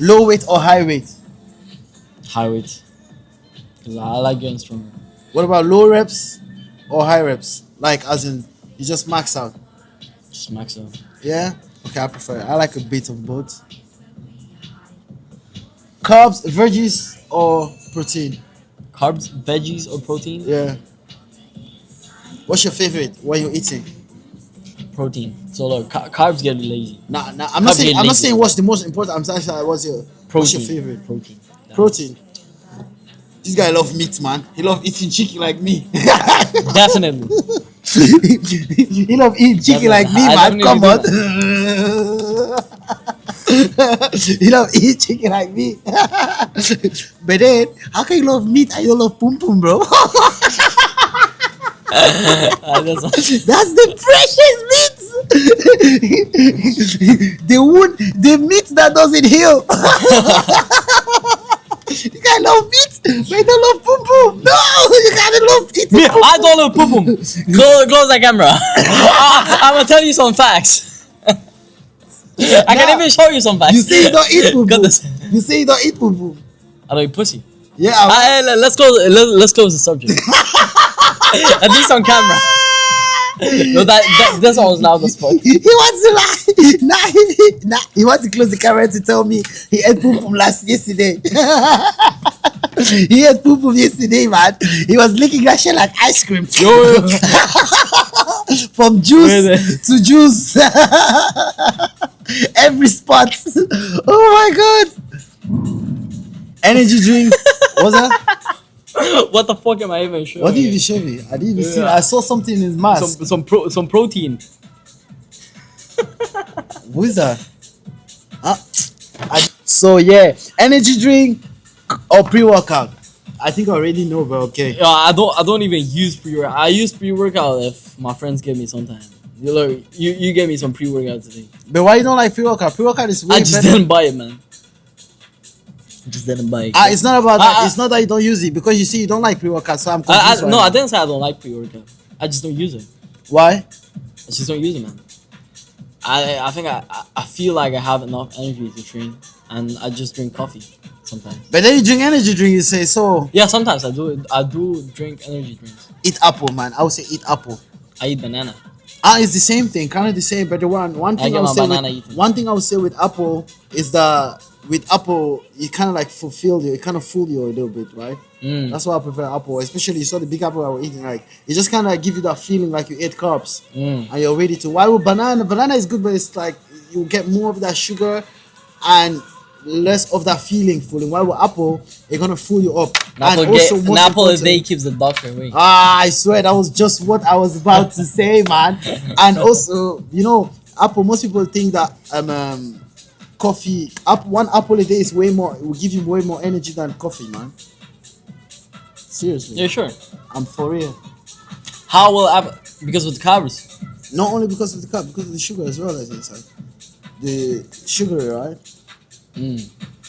Low weight or high weight? High weight. Because I like getting stronger. What about low reps or high reps? Like as in you just max out. Just max out. Yeah. Okay, I prefer. I like a bit of both. Carbs, veggies, or protein. Carbs, veggies, or protein? Yeah. What's your favorite when you're eating? Protein. So look, carbs get me lazy. Nah, I'm not Carbs saying. get I'm not lazy. saying what's the most important. I'm saying what's your Protein. favorite? Protein. Protein. This guy love meat, man. He love eating chicken like me. Definitely. He love eating chicken like me, I man. definitely Come do on. that. He love eating chicken like me. But then, how can you love meat and you don't love PumPum, bro? That's That's the precious meat. The meat that doesn't heal. You can't love meat, but you don't love PumPum. No, you can't love eating me. PumPum. I don't know pum. Close the camera. I'm gonna tell you some facts. I can even show you some facts. You say you don't eat Goodness. PumPum. You say you don't eat PumPum. I don't eat pussy. Yeah. Let's close the subject. At least on camera. No, that's always loud as fuck. He wants to lie. He wants to close the camera to tell me he ate PumPum yesterday. He ate PumPum yesterday, man. He was licking that shit like ice cream. Yo. From juice to juice. Every spot. Oh my god. Energy drink. What's that? What the fuck am I even showing? What did you show me? I didn't even see. I saw something in his mask. Some protein. Who is that? So yeah, energy drink or pre-workout. I think I already know, but okay. Yeah, I don't even use pre-workout. I use pre-workout if my friends give me sometimes. You gave me some pre-workout today. But why you don't like pre-workout? Pre-workout is way I just better. didn't buy it, man. Just didn't buy it. It's not about that. It's not that you don't use it because you see you don't like pre-workout. So I'm confused. No, I didn't say I don't like pre-workout. I just don't use it. Why? I just don't use it, man. I think I feel like I have enough energy to train, and I just drink coffee sometimes. But then you drink energy drink. You say so. Yeah, sometimes I do. I do drink energy drinks. Eat apple, man. I would say eat apple. I eat banana. It's the same thing, kind of the same. But the one thing get I would my say banana with, eaten. one thing I would say with apple is that with apple you kind of like fulfill you. It kind of fool you a little bit, right? That's why I prefer apple, especially you saw the big apple I was eating. Like it just kind of give you that feeling like you ate carbs and you're ready to. Why would banana? Banana is good, but it's like you get more of that sugar and less of that feeling fully. Why with apple? It's gonna fool you up. An apple a important- day keeps the doctor away. I swear that was just what I was about to say, man. And also, apple. Most people think that coffee. One apple a day is way more. It will give you way more energy than coffee, man. Seriously. Yeah, sure. I'm for real. How will apple? Because of the carbs. Not only because of the carb, because of the sugar as well as inside. The sugar, right?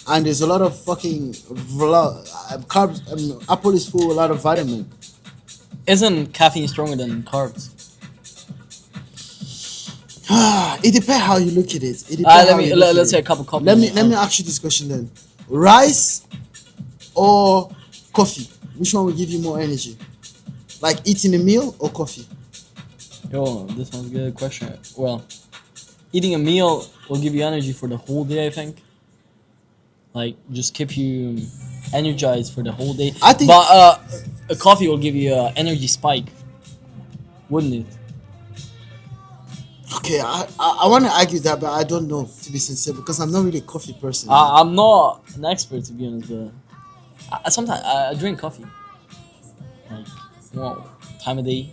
And there's a lot of fucking carbs. Apple is full of a lot of vitamin. Isn't caffeine stronger than carbs? It depends how you look at it. It depends. Let's say a cup of coffee. Let me ask you this question then: rice or coffee? Which one will give you more energy? Like eating a meal or coffee? Yo, this one's a good question. Well, eating a meal will give you energy for the whole day, I think. Like, just keep you energized for the whole day. I think- But a coffee will give you an energy spike, wouldn't it? Okay, I want to argue that, but I don't know, to be sincere, because I'm not really a coffee person. I'm not an expert, to be honest, but sometimes I drink coffee. Like, time of day.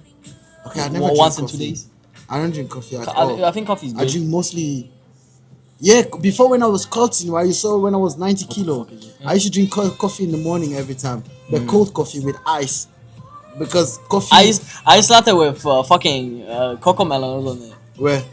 Okay, I never Once drink in coffee. 2 days. I don't drink coffee at all. I think coffee is good. I drink mostly. Yeah, before when I was cutting, where you saw when I was 90 kilo, fuck is it? I used to drink coffee in the morning every time, but cold coffee with ice, because coffee. I started with fucking cocoa melon on it. Where?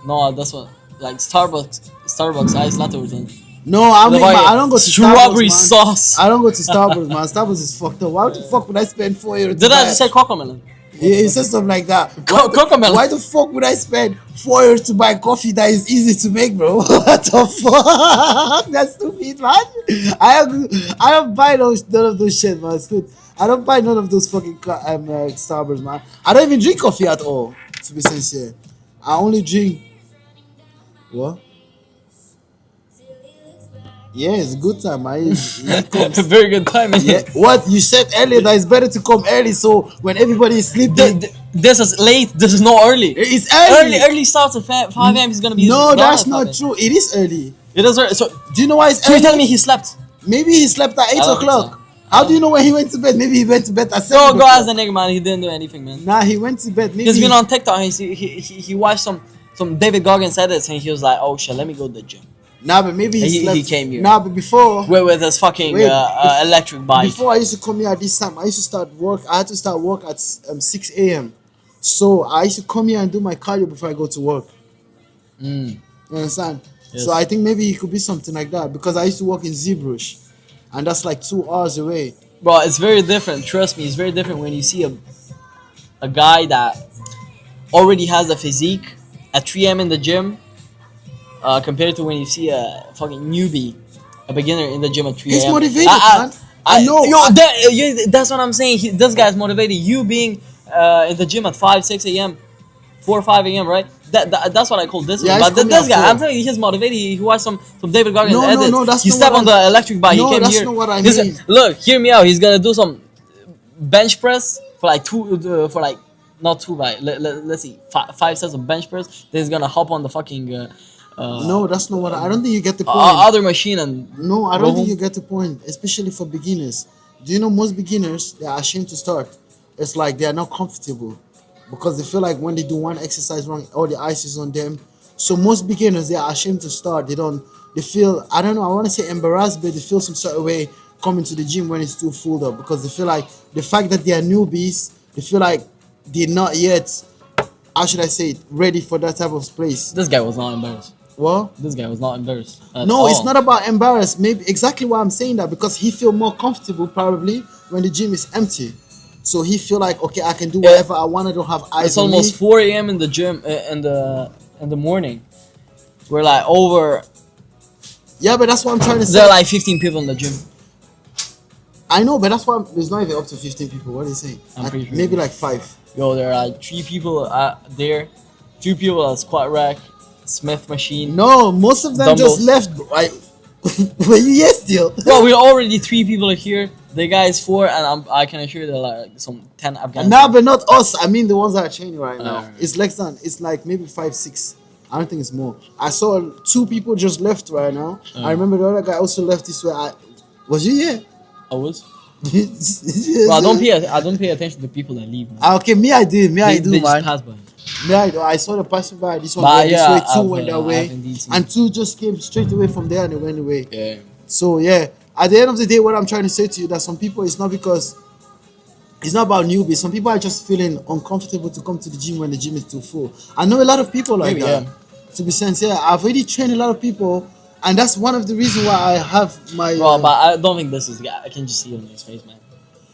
No, that's what, like Starbucks ice latte with it. No, I don't go to strawberry Starbucks, man. sauce. I don't go to Starbucks, man. Starbucks is fucked up. Why the fuck would I spend €4 to Did buy I just say cocoa melon? Yeah, he said something like that. Cocomelon. Why the fuck would I spend €4 to buy coffee that is easy to make, bro? What the fuck? That's stupid, man. I don't buy none of those shit, man. It's good. I don't buy none of those fucking Starburst, man. I don't even drink coffee at all, to be sincere. I only drink what? Yeah, it's a good time. He comes. Very good timing. Yeah, what you said earlier that it's better to come early, so when everybody is sleeping, This is late. This is not early. it's early. Early starts at 5 a.m. He's gonna be. No, gone that's at not 5 a.m. true. It is early. It is early. So Do you know why it's you're early? telling me he slept? Maybe he slept at 8 I don't think o'clock. so. How do you know when he went to bed? Maybe he went to bed at 7 Go o'clock. ask the nigga, man. He didn't do anything, man. Nah, he went to bed. Maybe He's been on TikTok. He watched some David Goggins edits, and he was like, "Oh shit, let me go to the gym." Nah, but maybe he slept. He came here. Nah, but before With his fucking Wait, electric bike. before I used to come here at this time, I used to start work. I had to start work at 6 a.m. So I used to come here and do my cardio before I go to work. You understand? Yes. So I think maybe it could be something like that because I used to work in Zeebrugge, and that's like 2 hours away. Bro, it's very different. Trust me, it's very different when you see a guy that already has a physique at 3 a.m. in the gym, compared to when you see a fucking newbie, a beginner in the gym at 3 a.m. He's motivated, man. I know. That's what I'm saying. This guy's motivated. You being in the gym at 5, 6 a.m., 4 or 5 a.m., right? That's what I call discipline. Yeah, But this guy, I'm telling you, he's motivated. He watched some David Goggins edits. No, that's he not stepped what on the electric bike. No, he came that's here. not what I He's- mean. Look, hear me out. He's gonna do some bench press for like not two, but let's see, 5 sets of bench press. Then he's gonna hop on the fucking No, that's not what I don't think you get the point. other machine and No, I go don't think home. you get the point, especially for beginners. Do you know most beginners they are ashamed to start? It's like they are not comfortable because they feel like when they do one exercise wrong, all the ice is on them. So most beginners they are ashamed to start. They feel I don't know. I want to say embarrassed, but they feel some sort of way coming to the gym when it's too full up because they feel like the fact that they are newbies, they feel like they're not yet. How should I say it? Ready for that type of place. This guy was not embarrassed. Well, This guy was not embarrassed. no, it's not about embarrassed. Maybe exactly why I'm saying that because he feel more comfortable probably when the gym is empty. So he feel like okay, I can do whatever I want. I don't have eyes It's on almost me. 4 a.m. in the gym in the morning. We're like over. Yeah, but that's what I'm trying to say. There are like 15 people in the gym. I know, but that's why there's not even up to 15 people. What are you saying? I'm pretty sure. Maybe like 5. Yo, there are like 3 people there, 2 people at squat rack, Smith machine. No, most of them Dumbbells. just left. Bro. Were you here still? Well, we're already 3 people here. The guy is 4, and I can assure there are like some 10 Afghans. Nah, but not us. I mean the ones that are training right now. Alright. It's less than. It's like maybe 5, 6. I don't think it's more. I saw 2 people just left right now. I remember the other guy also left this way. Was you here? I was. Bro, I don't pay attention to people that leave. Man. Okay, me I did. Me I They do, just man. pass by. Me I do. I saw the person by. This one But went this yeah, way. 2 I've, went that I've way, indeed seen and 2 just came straight away from there and they went away. Yeah. So yeah, at the end of the day, what I'm trying to say to you that some people it's not because it's not about newbies. Some people are just feeling uncomfortable to come to the gym when the gym is too full. I know a lot of people like Maybe, that. yeah. To be sincere, I've already trained a lot of people, and that's one of the reasons why I have my. Bro, but I don't think this is the guy. I can just see it on his face, man.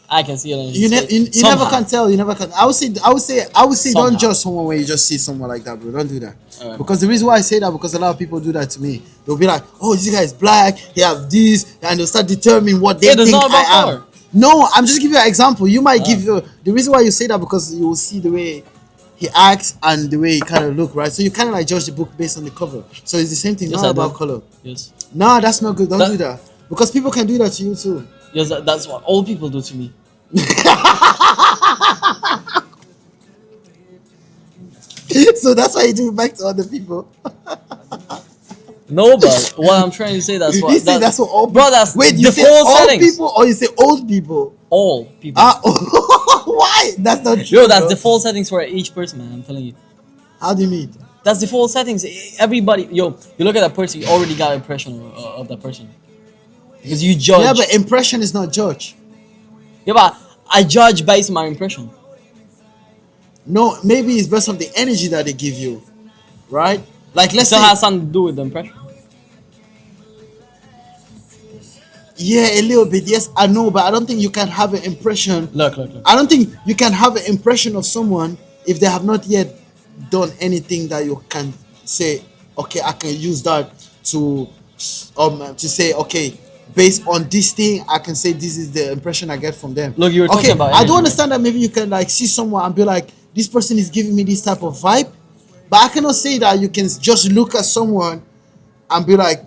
I can see it on his you, face. you never Somehow. can tell. You never can. I would say Somehow. don't judge someone when you just see someone like that, bro. Don't do that. Alright. Because the reason why I say that because a lot of people do that to me. They'll be like, "Oh, this guy is black. He have this," and they'll start determining what they Yeah, there's think not about I am. color. No, I'm just giving you an example. You might give you the reason why you say that because you will see the way he acts and the way he kind of look, right? So you kind of like judge the book based on the cover. So it's the same thing, Yes, not I about do. color. Yes. No, that's not good. Don't That- do that because people can do that to you too. Yes, that's what old people do to me. So that's why you do it back to other people. No, but what I'm trying to say, that's what. You say that's what all Bro, that's wait. You say default all settings. people or you say old people? All people. Ah, why? That's not true. Yo, that's bro. default settings for each person, man. I'm telling you. How do you mean? That's default settings. Everybody, yo, you look at that person, you already got an impression of that person. Because you judge. Yeah, but impression is not judge. Yeah, but I judge based on my impression. No, maybe it's based on the energy that they give you, right? Like It let's still say has something to do with the impression. Yeah, a little bit. Yes, I know, but I don't think you can have an impression. Look. I don't think you can have an impression of someone if they have not yet done anything that you can say, okay, I can use that to say, okay, based on this thing, I can say this is the impression I get from them. Look, you were Okay, talking about I do energy, understand that maybe you can like see someone and be like, this person is giving me this type of vibe, but I cannot say that you can just look at someone and be like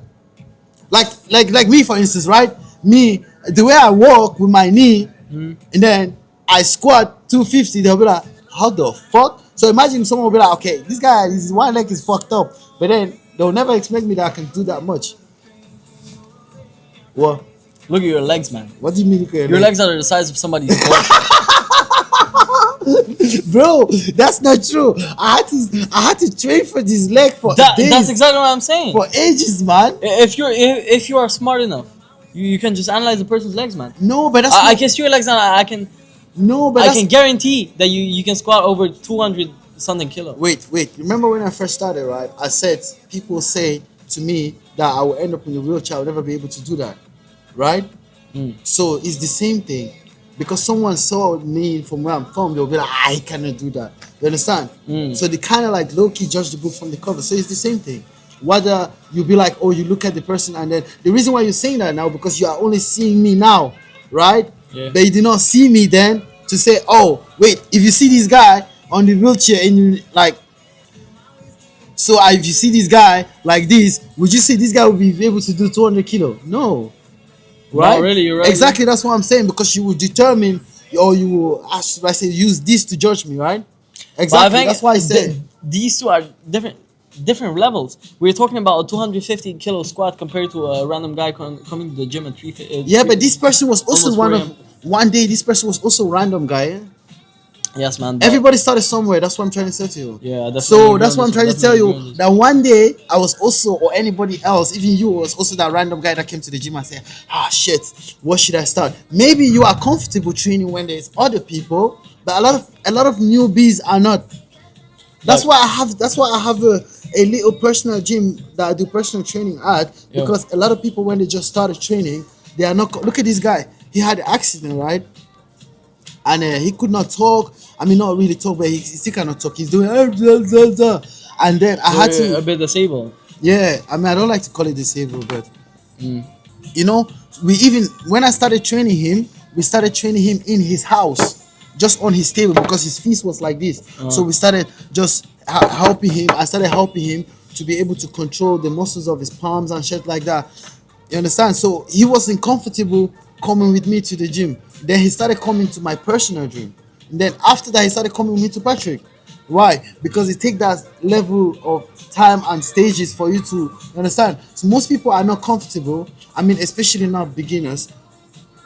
me for instance, right? Me, the way I walk with my knee, and then I squat 250, they'll be like, how the fuck? So imagine someone will be like, okay, this guy, his one leg is fucked up, but then they'll never expect me that I can do that much. What? Look at your legs, man. What do you mean? Your legs are the size of somebody's torso. Bro, that's not true. I had to train for this leg for days, That's exactly what I'm saying. for ages, man. If you are smart enough, you can just analyze the person's legs, man. No, but that's I not, can see your legs and I can no, but I that's can guarantee that you can squat over 200 something kilo. wait. Remember when I first started, right? I said people say to me that I will end up in a wheelchair. I'll never be able to do that, right? So it's the same thing. Because someone saw me from where I'm from, they'll be like, I cannot do that. You understand? So they kind of like low key judge the book from the cover. So it's the same thing. Whether you be like, oh, you look at the person, and then the reason why you're saying that now because you are only seeing me now, right? Yeah. But you did not see me then to say, oh, wait, if you see this guy on the wheelchair and you like, so if you see this guy like this, would you say this guy will be able to do 200 kilo? No. Right? Not really, you're right. Exactly, that's what I'm saying, because you will determine or you will, should I say, use this to judge me, right? But Exactly, that's why I said. these two are different levels. We're talking about a 250 kilo squat compared to a random guy coming to the gym at 3. Yeah, but this person was also Almost 4 one day this person was also a random guy. Yeah? Yes, man. Everybody started somewhere. That's what I'm trying to say to you. Yeah, definitely So agree that's on what I'm this, trying to tell definitely agree on you. this. That one day I was also, or anybody else, even you, was also that random guy that came to the gym and said, "Ah, shit, what should I start?" Maybe you are comfortable training when there's other people, but a lot of newbies are not. That's why I have a little personal gym that I do personal training at, Yeah. because a lot of people when they just started training, they are not. Look at this guy. He had an accident, right? And he could not talk. I mean, not really talk, but he still cannot talk. He's doing and then I had You're to. a bit disabled. Yeah, I mean, I don't like to call it disabled, but you know, when I started training him, we started training him in his house, just on his table because his feet was like this. So we started just helping him. I started helping him to be able to control the muscles of his palms and shit like that. You understand? So he wasn't comfortable coming with me to the gym. Then he started coming to my personal gym. And then after that, he started coming with me to Patrick. Why? Because it takes that level of time and stages for you to, you understand. So most people are not comfortable. I mean, especially not beginners.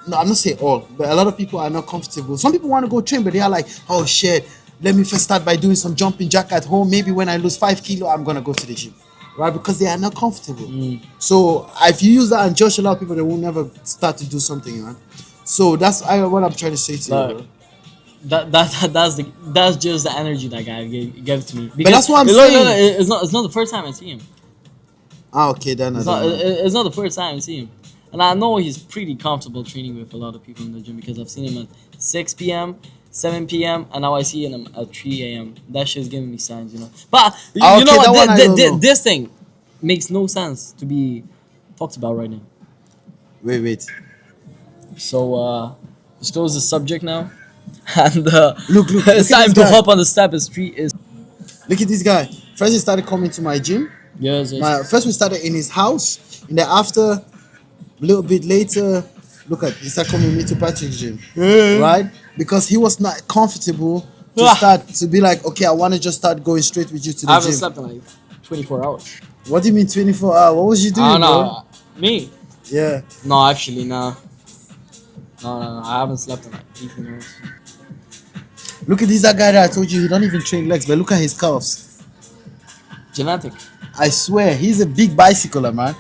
No, I'm not saying all, but a lot of people are not comfortable. Some people want to go train, but they are like, oh shit, let me first start by doing some jumping jack at home. Maybe when I lose 5 kilo, I'm gonna go to the gym. Right? Because they are not comfortable. So if you use that and judge a lot of people, they will never start to do something, man. So that's what I'm trying to say to you, Like, bro. that's just the energy that guy gave to me. that's what I'm look, saying. It's not the first time I see him. Ah, okay, then I don't know. It's not the first time I see him, and I know he's pretty comfortable training with a lot of people in the gym because I've seen him at 6 p.m., 7 p.m., and now I see him at 3 a.m. That shit's giving me signs, you know. But you Okay, know that one I what? don't know. This thing makes no sense to be talked about right now. Wait. So let's close the subject now, and Look, it's look at time this to guy. hop on the step. Is Look at this guy. First, he started coming to my gym. yes. First, we started in his house. And then after, a little bit later, look at, he started coming with me to Patrick's gym. Right? Because he was not comfortable to Ah. start, to be like, okay, I want to just start going straight with you to the I haven't gym. slept in like 24 hours. What do you mean 24 hours? What was you doing, Oh bro? no, me? Yeah. No, actually, no. No. I haven't slept in like 18 hours. Look at this guy that I told you, he don't even train legs, but look at his calves. Genetic. I swear, he's a big bicycler, man.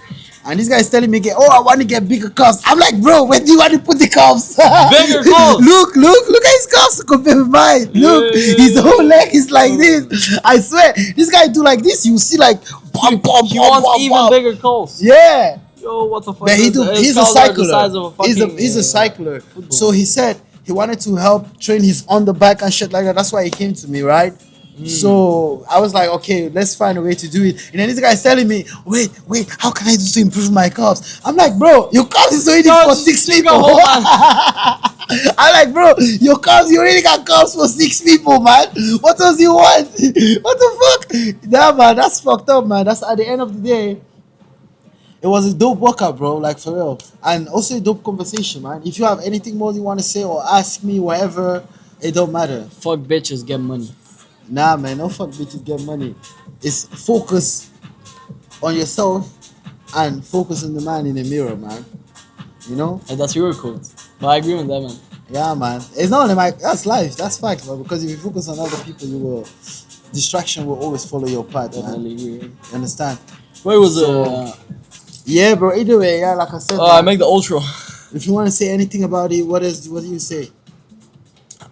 And this guy is telling me, oh, I want to get bigger calves. I'm like, bro, where do you want to put the calves? Bigger calves? Look at his calves compared with mine. Look, his whole leg is like this. I swear, this guy do like this, you see like, He wants even bigger calves. Yeah. Yo, what the fuck? But His he's a calves are the cycler. size of a fucking He's a cycler. football. So he said he wanted to help train his on the back and shit like that. That's why he came to me, right? So I was like, okay, let's find a way to do it. And then this guy's telling me, wait, how can I do to improve my calves? I'm like, bro, your calves is already for six people. I'm like, bro, your calves, you already got calves for six people, man. What else you want? What the fuck? Nah, man, that's fucked up, man. That's at the end of the day. It was a dope workout, bro, like for real. And also a dope conversation, man. If you have anything more you want to say or ask me, whatever, it don't matter. Fuck bitches, get money. Nah, man, no fuck bitches get money. It's focus on yourself and focus on the man in the mirror, man. You know? And that's your quote. But I agree with that, man. Yeah, man. It's not only that's life, that's fact, man. Because if you focus on other people, distraction will always follow your path, man. Definitely agree. You understand? Where was Yeah, bro. Either way, yeah, like I said, I man, make the ultra. if you want to say anything about it, what do you say?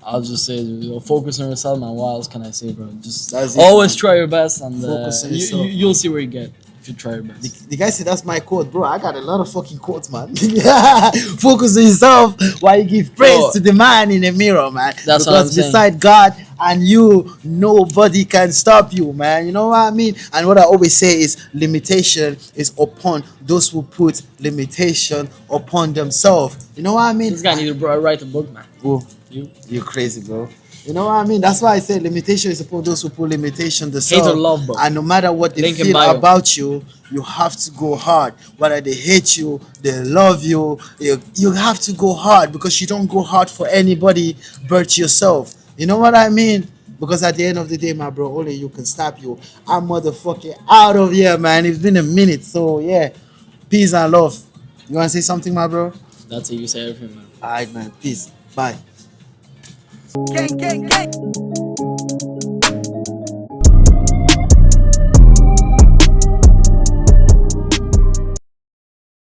I'll just say, focus on yourself, man. What else can I say, bro? Just That's it, always man. try your best, and Focus on yourself, you'll see where you get if you try your best. The guy said that's my quote, bro. I got a lot of fucking quotes, man. Focus on yourself while you give praise Bro, to the man in the mirror, man. That's what I'm Because saying. beside God and you, nobody can stop you, man. You know what I mean? And what I always say is limitation is upon those who put limitation upon themselves. You know what I mean? This guy need to write a book, man. Whoa, you crazy, bro. You know what I mean? That's why I say limitation is upon those who put limitation themselves. Hate or love, bro. And no matter what they Link in feel bio. about you, you have to go hard. Whether they hate you, they love you, you have to go hard because you don't go hard for anybody but yourself. You know what I mean? Because at the end of the day, my bro, only you can stop you. I'm motherfucking out of here, man. It's been a minute. So, yeah. Peace and love. You want to say something, my bro? That's it. You say everything, man. All right, man. Peace. Bye. Gang, gang, gang.